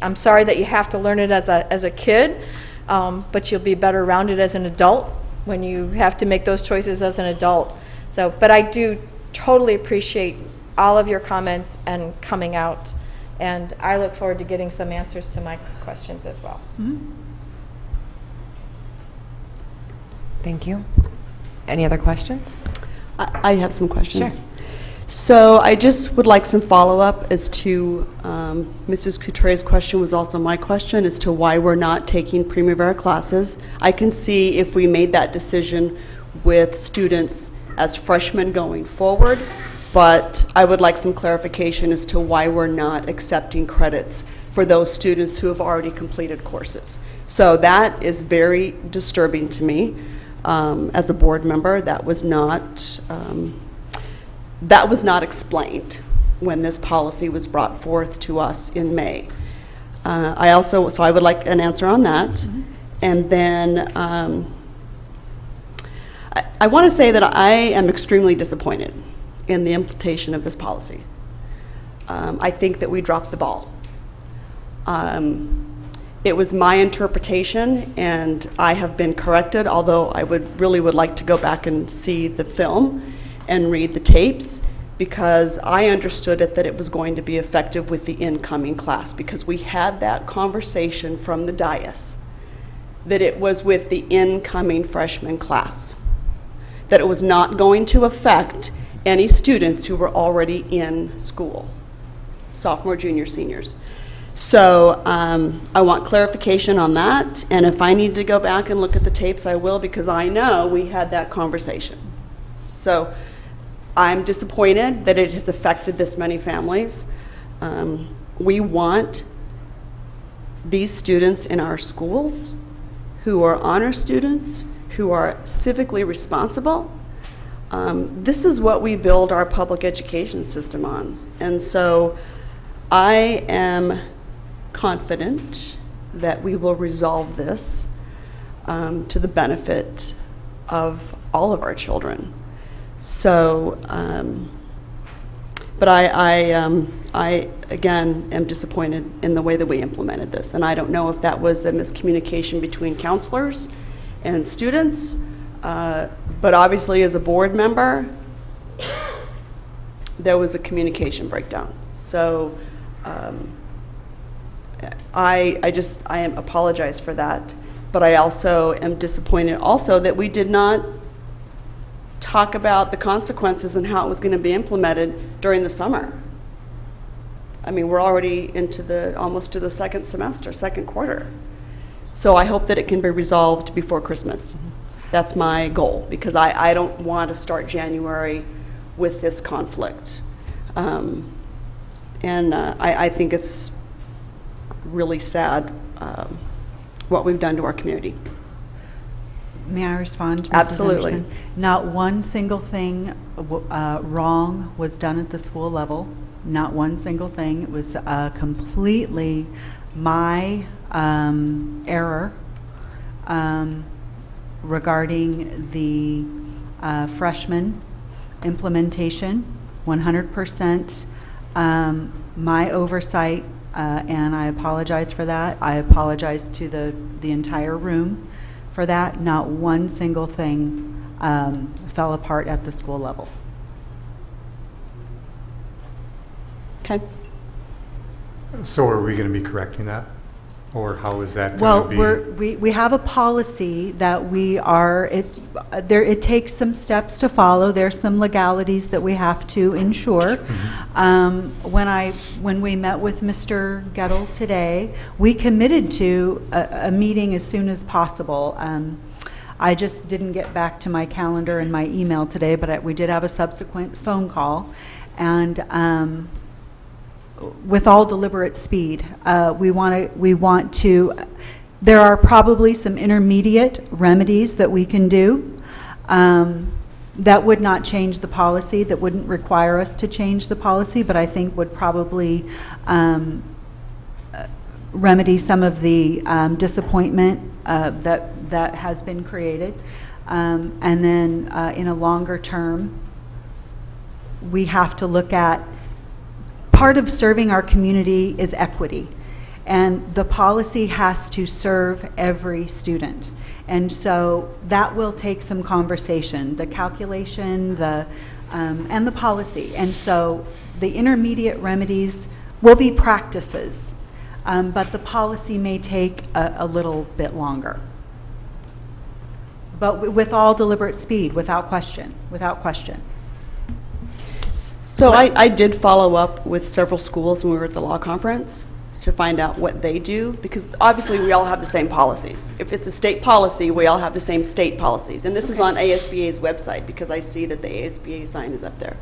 Speaker 2: I'm sorry that you have to learn it as a kid, but you'll be better rounded as an adult when you have to make those choices as an adult. So, but I do totally appreciate all of your comments and coming out, and I look forward to getting some answers to my questions as well.
Speaker 1: Thank you. Any other questions?
Speaker 23: I have some questions.
Speaker 1: Sure.
Speaker 23: So I just would like some follow-up as to Mrs. Coutret's question was also my question as to why we're not taking Primavera classes. I can see if we made that decision with students as freshmen going forward, but I would like some clarification as to why we're not accepting credits for those students who have already completed courses. So that is very disturbing to me. As a board member, that was not explained when this policy was brought forth to us in May. So I would like an answer on that. And then I want to say that I am extremely disappointed in the implementation of this policy. I think that we dropped the ball. It was my interpretation, and I have been corrected, although I would like to go back and see the film and read the tapes, because I understood that it was going to be effective with the incoming class, because we had that conversation from the dais, that it was with the incoming freshman class, that it was not going to affect any students who were already in school, sophomore, junior, seniors. So I want clarification on that, and if I need to go back and look at the tapes, I will, because I know we had that conversation. So I'm disappointed that it has affected this many families. We want these students in our schools who are honor students, who are civically responsible. This is what we build our public education system on. And so I am confident that we will resolve this to the benefit of all of our children. So, but I again am disappointed in the way that we implemented this, and I don't know if that was a miscommunication between counselors and students, but obviously as a board member, there was a communication breakdown. So I apologize for that, but I also am disappointed also that we did not talk about the consequences and how it was going to be implemented during the summer. I mean, we're already into almost to the second semester, second quarter. So I hope that it can be resolved before Christmas. That's my goal, because I don't want to start January with this conflict. I think it's really sad what we've done to our community.
Speaker 21: May I respond, Mrs.
Speaker 23: Absolutely.
Speaker 21: Anderson? Not one single thing wrong was done at the school level. Not one single thing. It was completely my error regarding the freshman implementation. 100% my oversight, and I apologize for that. I apologize to the entire room for that. Not one single thing fell apart at the school level.
Speaker 23: Okay.
Speaker 4: So are we going to be correcting that? Or how is that
Speaker 21: Well,
Speaker 4: going to be?
Speaker 21: we have a policy that we are, it takes some steps to follow. There's some legalities that we have to ensure. When we met with Mr. Gettle today, we committed to a meeting as soon as possible. I just didn't get back to my calendar and my email today, but we did have a subsequent phone call. And with all deliberate speed, we want to, there are probably some intermediate remedies that we can do that would not change the policy, that wouldn't require us to change the policy, but I think would probably remedy some of the disappointment that has been created. And then in a longer term, we have to look at, part of serving our community is equity. And the policy has to serve every student. And so that will take some conversation, the calculation, and the policy. And so the intermediate remedies will be practices, but the policy may take a little bit longer. But with all deliberate speed, without question, without question.
Speaker 23: So I did follow up with several schools when we were at the law conference to find out what they do, because obviously we all have the same policies. If it's a state policy, we all have the same state policies. And this is on ASBA's website, because I see that the ASBA sign is up there,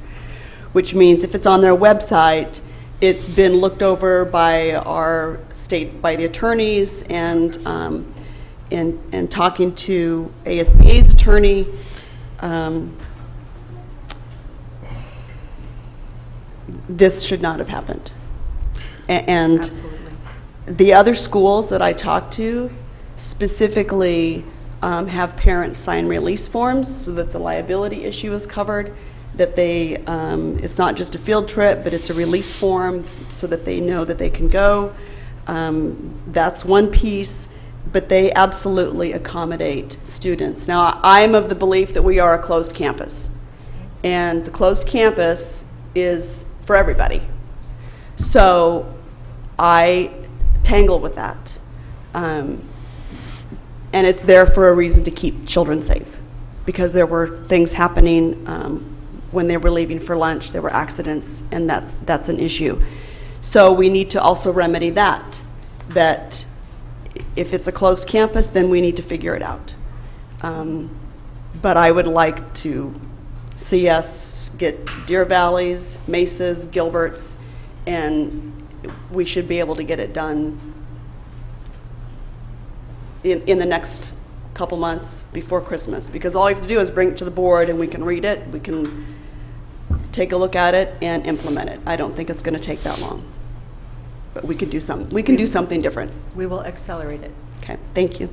Speaker 23: which means if it's on their website, it's been looked over by our state, by the attorneys, and talking to ASBA's attorney, this should not have happened. And
Speaker 21: Absolutely.
Speaker 23: The other schools that I talked to specifically have parents sign release forms so that the liability issue is covered, that they, it's not just a field trip, but it's a release form so that they know that they can go. That's one piece, but they absolutely accommodate students. Now, I'm of the belief that we are a closed campus, and the closed campus is for everybody. So I tangle with that. And it's there for a reason, to keep children safe, because there were things happening when they were leaving for lunch. There were accidents, and that's an issue. So we need to also remedy that if it's a closed campus, then we need to figure it out. But I would like to see us get Deer Valleys, Mesas, Gilberts, and we should be able to get it done in the next couple months before Christmas, because all you have to do is bring it to the board and we can read it, we can take a look at it and implement it. I don't think it's going to take that long, but we can do something different.
Speaker 21: We will accelerate it.
Speaker 23: Okay, thank you.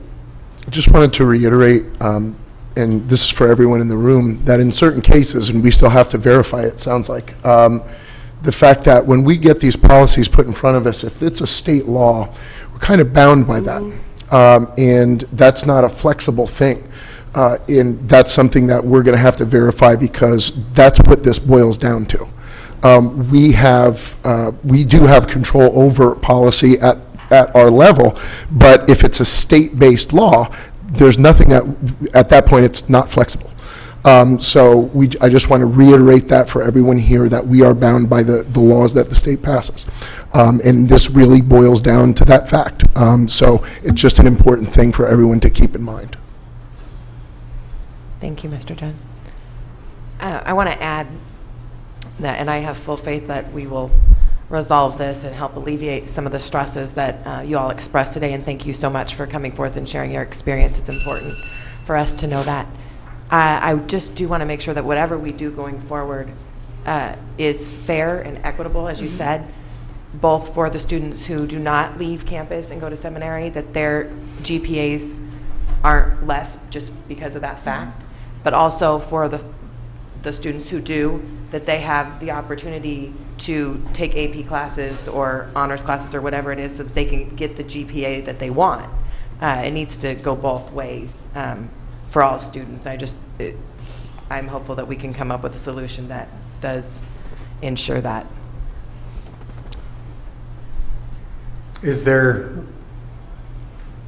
Speaker 22: I just wanted to reiterate, and this is for everyone in the room, that in certain cases, and we still have to verify it, sounds like, the fact that when we get these policies put in front of us, if it's a state law, we're kind of bound by that. And that's not a flexible thing. And that's something that we're going to have to verify, because that's what this boils down to. We do have control over policy at our level, but if it's a state-based law, there's nothing at that point, it's not flexible. So I just want to reiterate that for everyone here, that we are bound by the laws that the state passes. And this really boils down to that fact. So it's just an important thing for everyone to keep in mind.
Speaker 1: Thank you, Mr. Dunn. I want to add that, and I have full faith that we will resolve this and help alleviate some of the stresses that you all expressed today, and thank you so much for coming forth and sharing your experience. It's important for us to know that. I just do want to make sure that whatever we do going forward is fair and equitable, as you said, both for the students who do not leave campus and go to seminary, that their GPAs aren't less just because of that fact, but also for the students who do, that they have the opportunity to take AP classes or honors classes or whatever it is, so that they can get the GPA that they want. It needs to go both ways for all students. I'm hopeful that we can come up with a solution that does ensure that.
Speaker 4: Is there,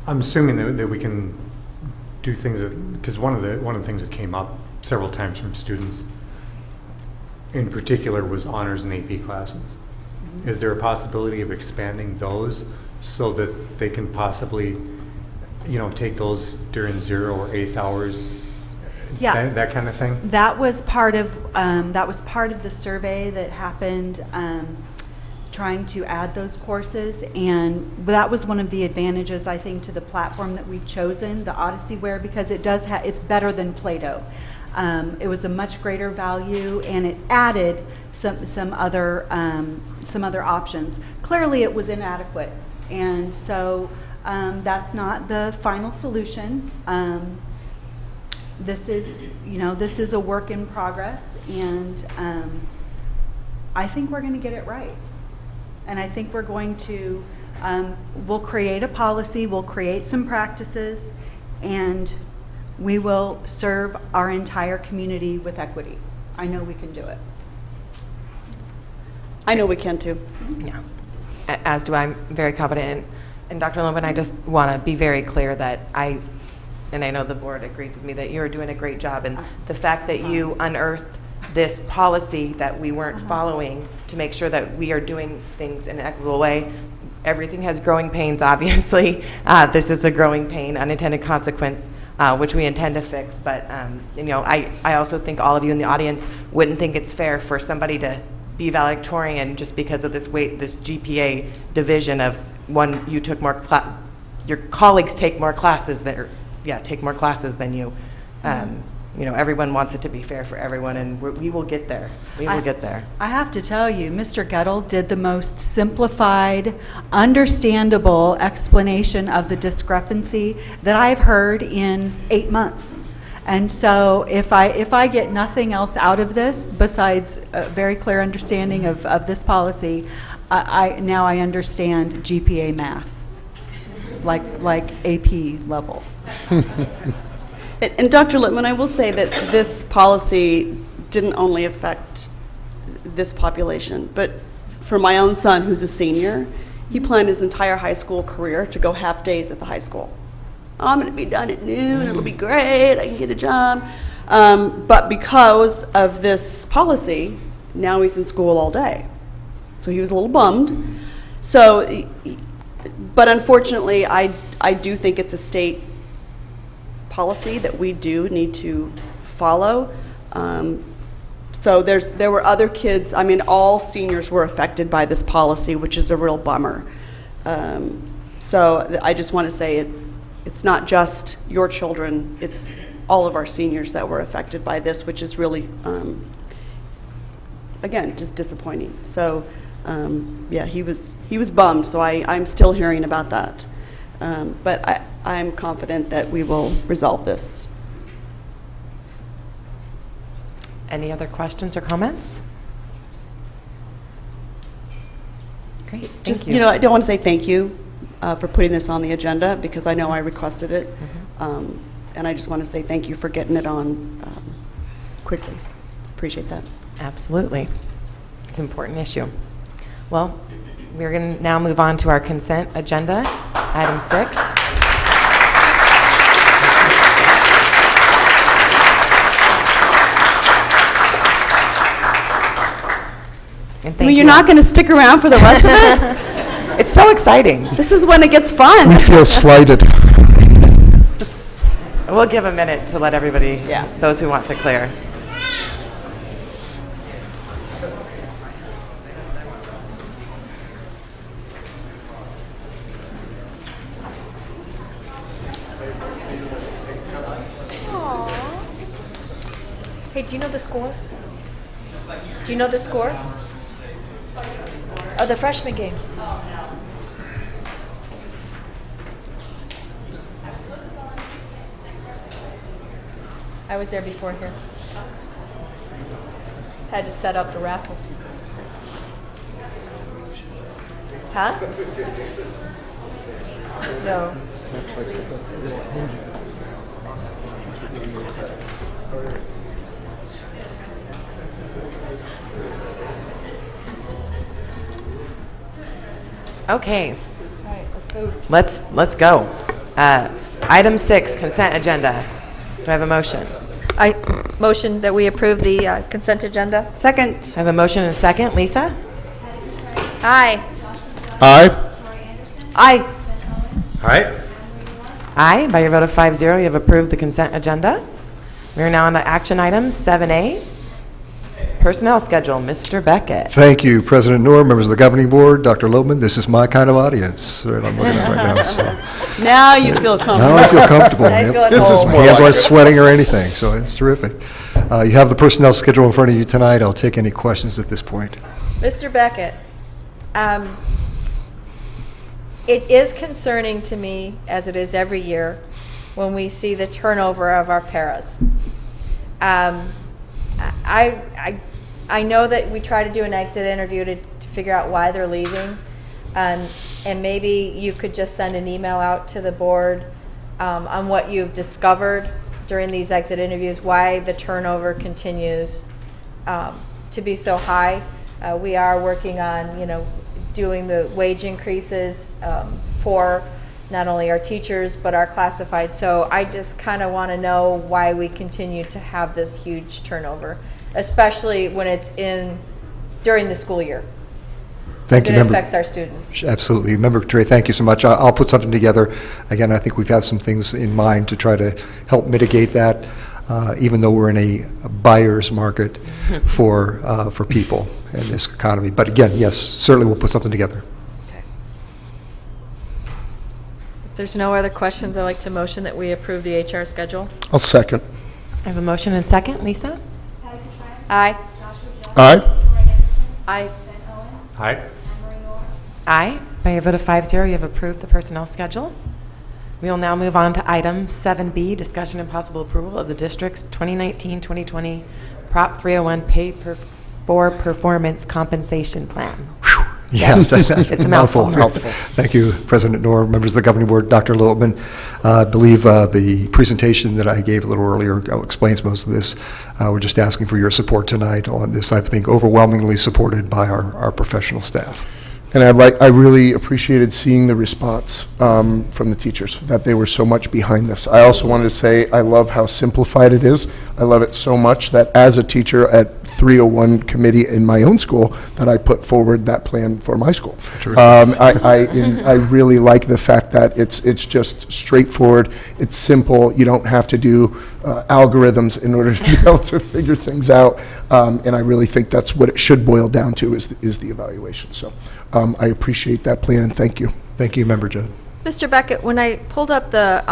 Speaker 4: I'm assuming that we can do things because one of the things that came up several times from students in particular was honors and AP classes. Is there a possibility of expanding those so that they can possibly take those during 0 or 8th hours?
Speaker 21: Yeah.
Speaker 4: That kind of thing?
Speaker 21: That was part of the survey that happened, trying to add those courses, and that was one of the advantages, I think, to the platform that we've chosen, the Odysseyware, because it's better than Play-Doh. It was a much greater value, and it added some other options. Clearly, it was inadequate, and so that's not the final solution. This is a work in progress, and I think we're going to get it right. And I think we're going to, we'll create a policy, we'll create some practices, and we will serve our entire community with equity. I know we can do it.
Speaker 23: I know we can too.
Speaker 1: Yeah, as do I. I'm very confident. And Dr. Loman, I just want to be very clear that and I know the board agrees with me, that you're doing a great job. And the fact that you unearthed this policy that we weren't following to make sure that we are doing things in an equitable way. Everything has growing pains, obviously. This is a growing pain, unintended consequence, which we intend to fix. But I also think all of you in the audience wouldn't think it's fair for somebody to be valedictorian just because of this GPA division of you took more your colleagues take more classes take more classes than you. Everyone wants it to be fair for everyone, and we will get there. We will get there.
Speaker 21: I have to tell you, Mr. Gettle did the most simplified, understandable explanation of the discrepancy that I've heard in 8 months. And so if I get nothing else out of this besides a very clear understanding of this policy, now I understand GPA math, like AP level.
Speaker 23: And Dr. Littman, I will say that this policy didn't only affect this population, but for my own son, who's a senior, he planned his entire high school career to go half days at the high school. I'm going to be done at noon, it'll be great, I can get a job. But because of this policy, now he's in school all day. So he was a little bummed. But unfortunately, I do think it's a state policy that we do need to follow. So there were other kids, all seniors were affected by this policy, which is a real bummer. So I just want to say it's not just your children, it's all of our seniors that were affected by this, which is really, again, just disappointing. So yeah, he was bummed, so I'm still hearing about that. But I'm confident that we will resolve this.
Speaker 1: Any other questions or comments? Great, thank you.
Speaker 23: I don't want to say thank you for putting this on the agenda, because I know I requested it. And I just want to say thank you for getting it on quickly. Appreciate that.
Speaker 1: Absolutely. It's an important issue. Well, we're going to now move on to our consent agenda, item 6.
Speaker 23: You're not going to stick around for the rest of it?
Speaker 1: It's so exciting.
Speaker 23: This is when it gets fun.
Speaker 22: We feel slighted.
Speaker 1: We'll give a minute to let everybody, those who want to clear.
Speaker 2: Hey, do you know the score? Do you know the score? Of the freshman game? I was there before here. Had to set up the raffles. Huh? No.
Speaker 1: Okay.
Speaker 2: All right,
Speaker 1: Let's go. Item 6, consent agenda. Do I have a motion?
Speaker 2: I motion that we approve the consent agenda.
Speaker 23: Second.
Speaker 1: I have a motion and a second. Lisa?
Speaker 2: Aye.
Speaker 22: Aye.
Speaker 23: Aye.
Speaker 4: All right.
Speaker 1: Aye. By your vote of 5-0, you have approved the consent agenda. We are now on to action items 7A, personnel schedule. Mr. Beckett.
Speaker 3: Thank you, President Noor, members of the governing board, Dr. Loebman. This is my kind of audience that I'm looking at right now. So.
Speaker 23: Now you feel comfortable.
Speaker 3: Now I feel comfortable.
Speaker 23: Now you feel at
Speaker 3: This is
Speaker 23: home.
Speaker 3: more hands aren't sweating or anything, so it's terrific. You have the personnel schedule in front of you tonight. I'll take any questions at this point.
Speaker 2: Mr. Beckett, it is concerning to me, as it is every year, when we see the turnover of our paras. I know that we try to do an exit interview to figure out why they're leaving, and maybe you could just send an email out to the board on what you've discovered during these exit interviews, why the turnover continues to be so high. We are working on, doing the wage increases for not only our teachers but our classified. So I just kind of want to know why we continue to have this huge turnover, especially when it's during the school year.
Speaker 3: Thank you,
Speaker 2: It
Speaker 3: Member.
Speaker 2: affects our students.
Speaker 3: Absolutely. Member Trey, thank you so much. I'll put something together. Again, I think we've had some things in mind to try to help mitigate that, even though we're in a buyer's market for people in this economy. But again, yes, certainly we'll put something together.
Speaker 2: If there's no other questions, I'd like to motion that we approve the HR schedule.
Speaker 22: I'll second.
Speaker 1: I have a motion and second. Lisa?
Speaker 2: Aye.
Speaker 22: Aye.
Speaker 23: Aye.
Speaker 4: Aye.
Speaker 1: Aye. By your vote of 5-0, you have approved the personnel schedule. We will now move on to item 7B, discussion and possible approval of the district's 2019-2020 Prop 301 pay for performance compensation plan.
Speaker 3: Yeah,
Speaker 1: it's a mouthful.
Speaker 3: Thank you, President Noor, members of the governing board, Dr. Loebman. I believe the presentation that I gave a little earlier explains most of this. We're just asking for your support tonight on this, I think, overwhelmingly supported by our professional staff.
Speaker 22: And I really appreciated seeing the response from the teachers, that they were so much behind this. I also wanted to say I love how simplified it is. I love it so much that as a teacher at 301 committee in my own school, that I put forward that plan for my school. I really like the fact that it's just straightforward, it's simple, you don't have to do algorithms in order to be able to figure things out, and I really think that's what it should boil down to is the evaluation. So I appreciate that plan, and thank you.
Speaker 3: Thank you, Member Judd.
Speaker 2: Mr. Beckett, when I pulled up the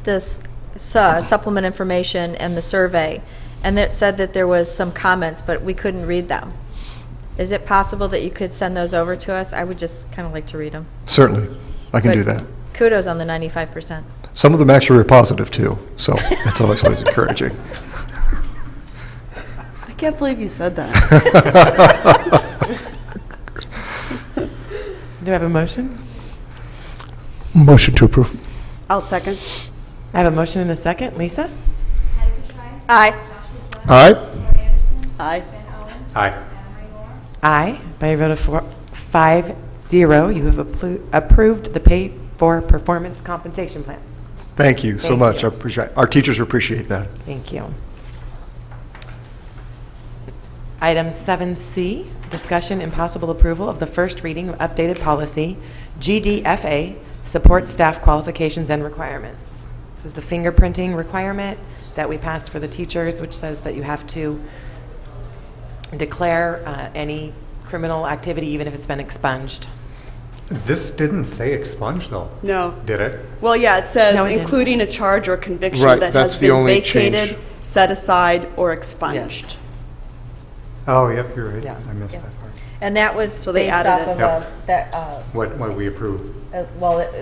Speaker 2: this supplement information and the survey, and it said that there was some comments, but we couldn't read them. Is it possible that you could send those over to us? I would just kind of like to read them.
Speaker 3: Certainly, I can do that.
Speaker 2: Kudos on the 95%.
Speaker 3: Some of them actually are positive too, so that's always encouraging.
Speaker 23: I can't believe you said that.
Speaker 1: Do I have a motion?
Speaker 22: Motion to approve.
Speaker 23: I'll second.
Speaker 1: I have a motion and a second. Lisa?
Speaker 2: Aye.
Speaker 22: Aye.
Speaker 23: Aye.
Speaker 4: Aye.
Speaker 1: Aye. By your vote of 5-0, you have approved the pay for performance compensation plan.
Speaker 3: Thank you so
Speaker 1: Thank
Speaker 3: much.
Speaker 1: you.
Speaker 3: I appreciate. Our teachers appreciate that.
Speaker 1: Thank you. Item 7C, discussion and possible approval of the first reading of updated policy, GDFA, support staff qualifications and requirements. This is the fingerprinting requirement that we passed for the teachers, which says that you have to declare any criminal activity even if it's been expunged.
Speaker 4: This didn't say expunge, though.
Speaker 23: No.
Speaker 4: Did it?
Speaker 23: Well, yeah, it says
Speaker 1: No, it didn't.
Speaker 23: including a charge or conviction
Speaker 22: Right,
Speaker 23: that
Speaker 22: that's
Speaker 23: has
Speaker 22: the
Speaker 23: been
Speaker 22: only
Speaker 23: vacated,
Speaker 22: change.
Speaker 23: set aside, or expunged.
Speaker 4: Oh, yep, you're right.
Speaker 1: Yeah.
Speaker 4: I missed that part.
Speaker 2: And that was
Speaker 23: So they
Speaker 2: based
Speaker 23: added
Speaker 2: off
Speaker 23: it.
Speaker 2: of
Speaker 4: Yep. What we approve.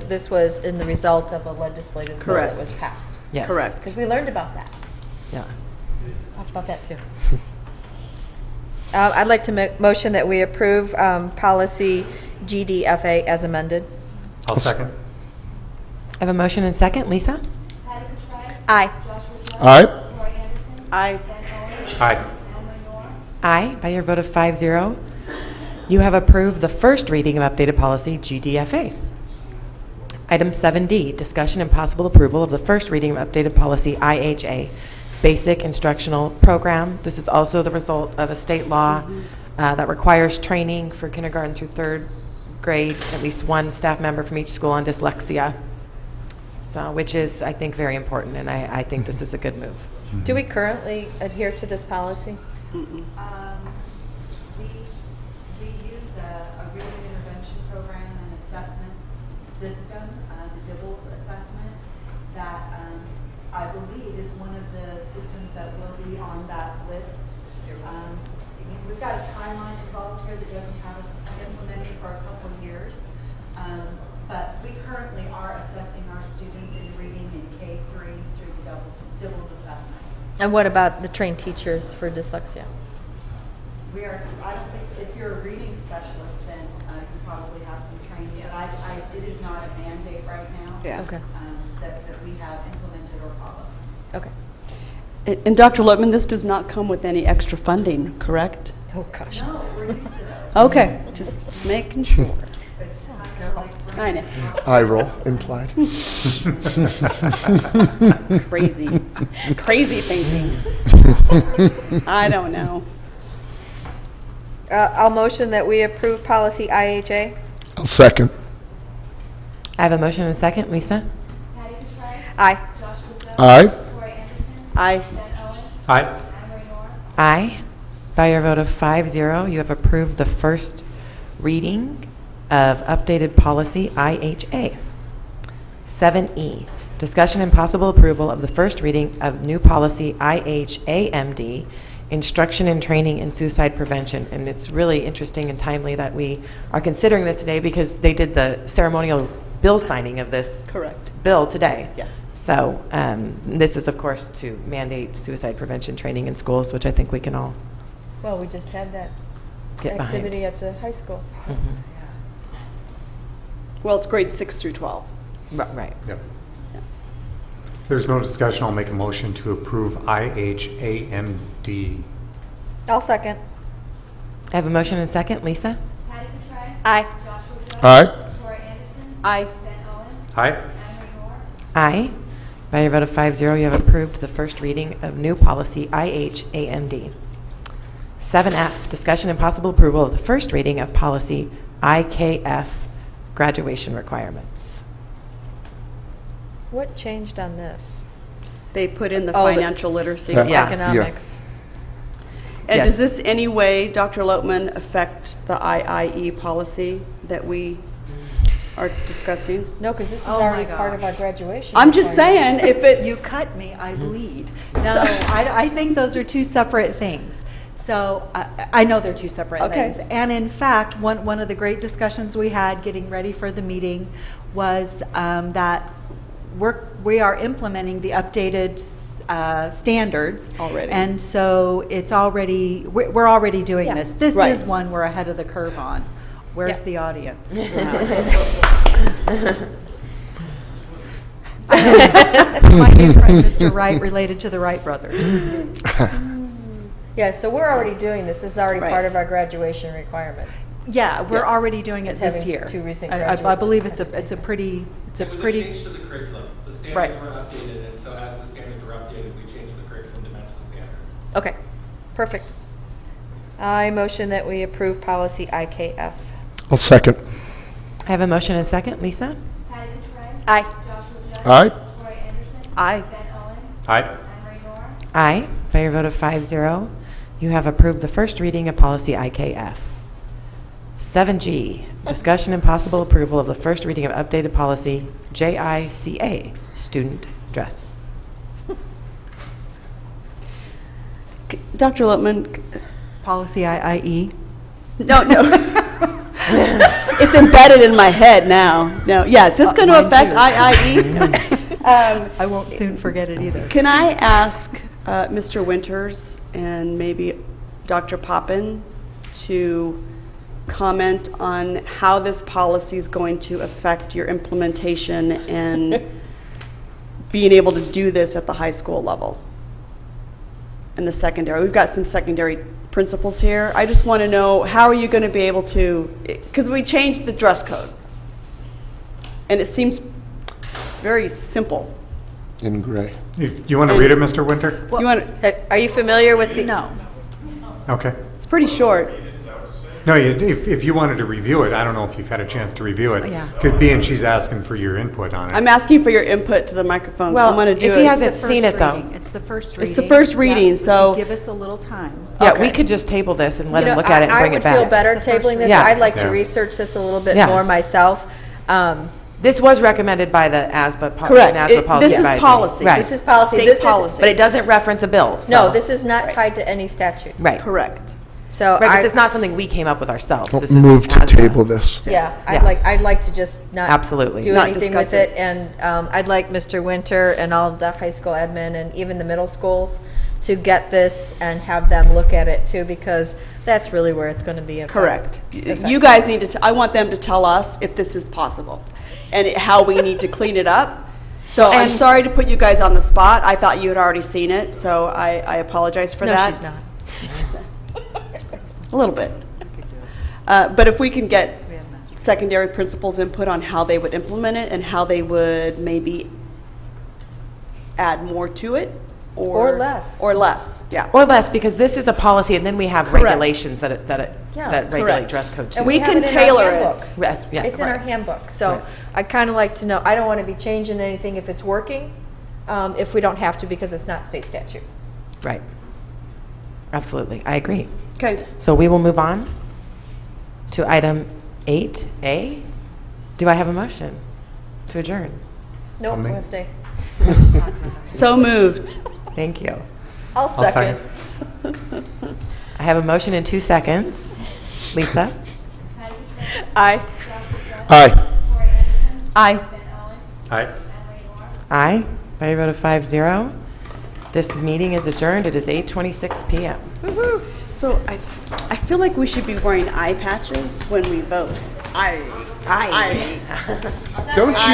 Speaker 2: this was in the result of a legislative bill that
Speaker 23: Correct.
Speaker 2: was passed.
Speaker 1: Yes.
Speaker 23: Correct.
Speaker 2: Because we learned about that.
Speaker 1: Yeah.
Speaker 2: Talked about that too. I'd like to motion that we approve policy GDFA as amended.
Speaker 4: I'll second.
Speaker 1: I have a motion and second. Lisa?
Speaker 2: Aye.
Speaker 22: Aye.
Speaker 23: Aye.
Speaker 4: Aye.
Speaker 1: Aye. By your vote of 5-0, you have approved the first reading of updated policy GDFA. Item 7D, discussion and possible approval of the first reading of updated policy IHA, basic instructional program. This is also the result of a state law that requires training for kindergarten through third grade, at least one staff member from each school on dyslexia. So, which is, I think, very important, and I think this is a good move.
Speaker 2: Do we currently adhere to this policy?
Speaker 21: We use a real intervention program and assessment system, the Dibbles assessment, that I believe is one of the systems that will be on that list. We've got a timeline involved here that doesn't have us implementing for a couple of years, but we currently are assessing our students in reading in K-3 through the Dibbles assessment.
Speaker 2: And what about the trained teachers for dyslexia?
Speaker 21: We are, I don't think, if you're a reading specialist, then you probably have some training, but it is not a mandate right now.
Speaker 23: Yeah.
Speaker 2: Okay.
Speaker 21: That we have implemented or followed.
Speaker 2: Okay.
Speaker 23: And Dr. Lutman, this does not come with any extra funding, correct?
Speaker 2: Oh, gosh.
Speaker 21: No, we're used to those.
Speaker 23: Okay, just making sure. I know.
Speaker 22: Eye roll implied.
Speaker 23: Crazy thinking. I don't know.
Speaker 2: I'll motion that we approve policy IHA.
Speaker 22: I'll second.
Speaker 1: I have a motion and a second. Lisa?
Speaker 2: Aye.
Speaker 22: Aye.
Speaker 23: Aye.
Speaker 4: Aye.
Speaker 1: Aye. By your vote of 5-0, you have approved the first reading of updated policy IHA. 7E, discussion and possible approval of the first reading of new policy IHAMD, instruction and training in suicide prevention. And it's really interesting and timely that we are considering this today because they did the ceremonial bill signing of this bill today.
Speaker 23: Yeah.
Speaker 1: So this is, of course, to mandate suicide prevention training in schools, which I think we can all
Speaker 2: Well, we just had that
Speaker 1: get behind.
Speaker 2: activity at the high school. So.
Speaker 23: Well, it's grades 6 through 12.
Speaker 1: Right.
Speaker 4: Yep. If there's no discussion, I'll make a motion to approve IHAMD.
Speaker 2: I'll second.
Speaker 1: I have a motion and a second. Lisa?
Speaker 2: Aye.
Speaker 22: Aye.
Speaker 23: Aye.
Speaker 4: Aye.
Speaker 1: Aye. By your vote of 5-0, you have approved the first reading of new policy IHAMD. 7F, discussion and possible approval of the first reading of policy IKF, graduation requirements.
Speaker 2: What changed on this?
Speaker 23: They put in the
Speaker 2: Oh, the-
Speaker 23: financial literacy.
Speaker 1: Yes.
Speaker 2: Economics.
Speaker 23: And
Speaker 1: Yes.
Speaker 23: does this any way, Dr. Lotman, affect the IIE policy that we are discussing?
Speaker 2: No, because this is
Speaker 21: Oh my
Speaker 2: already part of
Speaker 21: gosh.
Speaker 2: our graduation.
Speaker 23: I'm just saying,
Speaker 2: requirements.
Speaker 23: if it's...
Speaker 21: You cut me, I bleed. No, I think those are two separate things. So I know they're two separate
Speaker 23: Okay.
Speaker 21: things. And in fact, one of the great discussions we had getting ready for the meeting was that we are implementing the updated standards.
Speaker 23: Already.
Speaker 21: And so it's already, we're already doing
Speaker 23: Yeah.
Speaker 21: this. This
Speaker 23: Right.
Speaker 21: is one we're ahead of the curve on. Where's
Speaker 2: Yeah.
Speaker 21: the audience? My new friend, Mr. Wright, related to the Wright brothers.
Speaker 2: Yeah, so we're already doing this. This is already
Speaker 23: Right.
Speaker 2: part of our graduation requirements.
Speaker 21: Yeah, we're
Speaker 23: Yes.
Speaker 21: already doing it
Speaker 2: As
Speaker 21: this
Speaker 2: having
Speaker 21: year.
Speaker 2: two recent
Speaker 21: I
Speaker 2: graduates.
Speaker 21: believe it's a pretty,
Speaker 7: It was a change to the curriculum. The standards
Speaker 21: Right.
Speaker 7: were updated, and so as the standards were updated, we changed the curriculum to match the standards.
Speaker 2: Okay, perfect. I motion that we approve policy IKF.
Speaker 22: I'll second.
Speaker 1: I have a motion and a second. Lisa?
Speaker 2: Aye.
Speaker 22: Aye.
Speaker 23: Aye.
Speaker 4: Aye.
Speaker 1: Aye. By your vote of 5-0, you have approved the first reading of policy IKF. 7G, discussion and possible approval of the first reading of updated policy JICA, student dress.
Speaker 23: Dr. Lotman,
Speaker 21: policy IIE.
Speaker 23: no. It's embedded in my head now. No, yeah, is this going to
Speaker 21: Mine
Speaker 23: affect
Speaker 21: too.
Speaker 23: IIE?
Speaker 21: I won't soon forget it either.
Speaker 23: Can I ask Mr. Winters and maybe Dr. Poppin to comment on how this policy is going to affect your implementation and being able to do this at the high school level and the secondary? We've got some secondary principals here. I just want to know, how are you going to be able to, because we changed the dress code and it seems very simple.
Speaker 22: In gray.
Speaker 4: If you want to read it, Mr. Winter?
Speaker 23: You want
Speaker 2: Are you familiar with the?
Speaker 21: No.
Speaker 4: Okay.
Speaker 23: It's pretty short.
Speaker 4: No, if you wanted to review it, I don't know if you've had a chance to review it.
Speaker 1: Yeah.
Speaker 4: Could be, and she's asking for your input on it.
Speaker 23: I'm asking for your input to the microphone.
Speaker 1: Well,
Speaker 23: I'm going to do
Speaker 1: if
Speaker 23: it.
Speaker 1: he hasn't seen it, though.
Speaker 21: It's the first reading.
Speaker 23: It's the first reading,
Speaker 21: Yeah,
Speaker 23: so
Speaker 21: give us a little time.
Speaker 1: Yeah,
Speaker 23: Okay.
Speaker 1: we could just table this and let
Speaker 2: You
Speaker 1: him
Speaker 2: know,
Speaker 1: look at it and bring
Speaker 2: I
Speaker 1: it
Speaker 2: would feel
Speaker 1: back.
Speaker 2: better
Speaker 21: That's the first
Speaker 2: tabling this.
Speaker 1: Yeah.
Speaker 2: I'd like to
Speaker 4: Yeah.
Speaker 2: research this a little bit
Speaker 1: Yeah.
Speaker 2: more myself.
Speaker 1: This was recommended by the ASBA,
Speaker 23: Correct.
Speaker 1: ASBA Policy
Speaker 23: This is
Speaker 1: Advisory.
Speaker 23: policy.
Speaker 1: Right.
Speaker 2: This is policy.
Speaker 23: State
Speaker 2: This is-
Speaker 23: policy.
Speaker 1: But it doesn't reference a bill, so.
Speaker 2: No, this is not tied to any statute.
Speaker 1: Right.
Speaker 23: correct.
Speaker 2: So
Speaker 1: Right, but
Speaker 2: I,
Speaker 1: it's not something we came up with ourselves.
Speaker 22: I'll
Speaker 1: This is
Speaker 22: move to
Speaker 1: ASBA.
Speaker 22: table this.
Speaker 2: yeah,
Speaker 1: Yeah.
Speaker 2: I'd like to just not
Speaker 1: Absolutely.
Speaker 2: do
Speaker 23: Not
Speaker 2: anything
Speaker 23: discuss
Speaker 2: with it.
Speaker 23: it.
Speaker 2: And I'd like Mr. Winter and all of the high school admin and even the middle schools to get this and have them look at it too, because that's really where it's going to be.
Speaker 23: Correct. You guys need to, I want them to tell us if this is possible and how we need to clean it up. So I'm sorry to put you guys on the spot. I thought you had already seen it, so I apologize for
Speaker 2: No,
Speaker 23: that.
Speaker 2: she's not.
Speaker 23: A little bit. But if we can get secondary principals' input on how they would implement it and how they would maybe add more to it
Speaker 2: Or less.
Speaker 23: Or less, yeah.
Speaker 1: Or less, because this is a policy, and then we have
Speaker 23: Correct.
Speaker 1: regulations that
Speaker 2: Yeah,
Speaker 1: regulate
Speaker 23: correct.
Speaker 1: dress code too.
Speaker 2: And
Speaker 23: We
Speaker 2: have
Speaker 23: can
Speaker 2: it in our
Speaker 23: tailor
Speaker 2: handbook.
Speaker 23: it.
Speaker 1: Yes, yeah,
Speaker 2: It's in our
Speaker 1: right.
Speaker 2: handbook, so
Speaker 1: Right.
Speaker 2: I'd kind of like to know, I don't want to be changing anything if it's working, if we don't have to because it's not state statute.
Speaker 1: Right. Absolutely, I agree.
Speaker 23: Okay.
Speaker 1: So we will move on to item 8A. Do I have a motion to adjourn?
Speaker 2: Nope,
Speaker 4: me.
Speaker 2: Wednesday.
Speaker 23: So moved.
Speaker 1: Thank you.
Speaker 23: I'll
Speaker 4: I'll
Speaker 23: second.
Speaker 1: I have a motion in 2 seconds. Lisa?
Speaker 23: Aye.
Speaker 22: Aye.
Speaker 23: Aye.
Speaker 4: Aye.
Speaker 1: Aye, by a vote of 5-0. This meeting is adjourned. It is 8:26 p.m.
Speaker 23: So I feel like we should be wearing eye patches when we vote. Aye.
Speaker 1: Aye.
Speaker 23: Aye.
Speaker 22: Don't you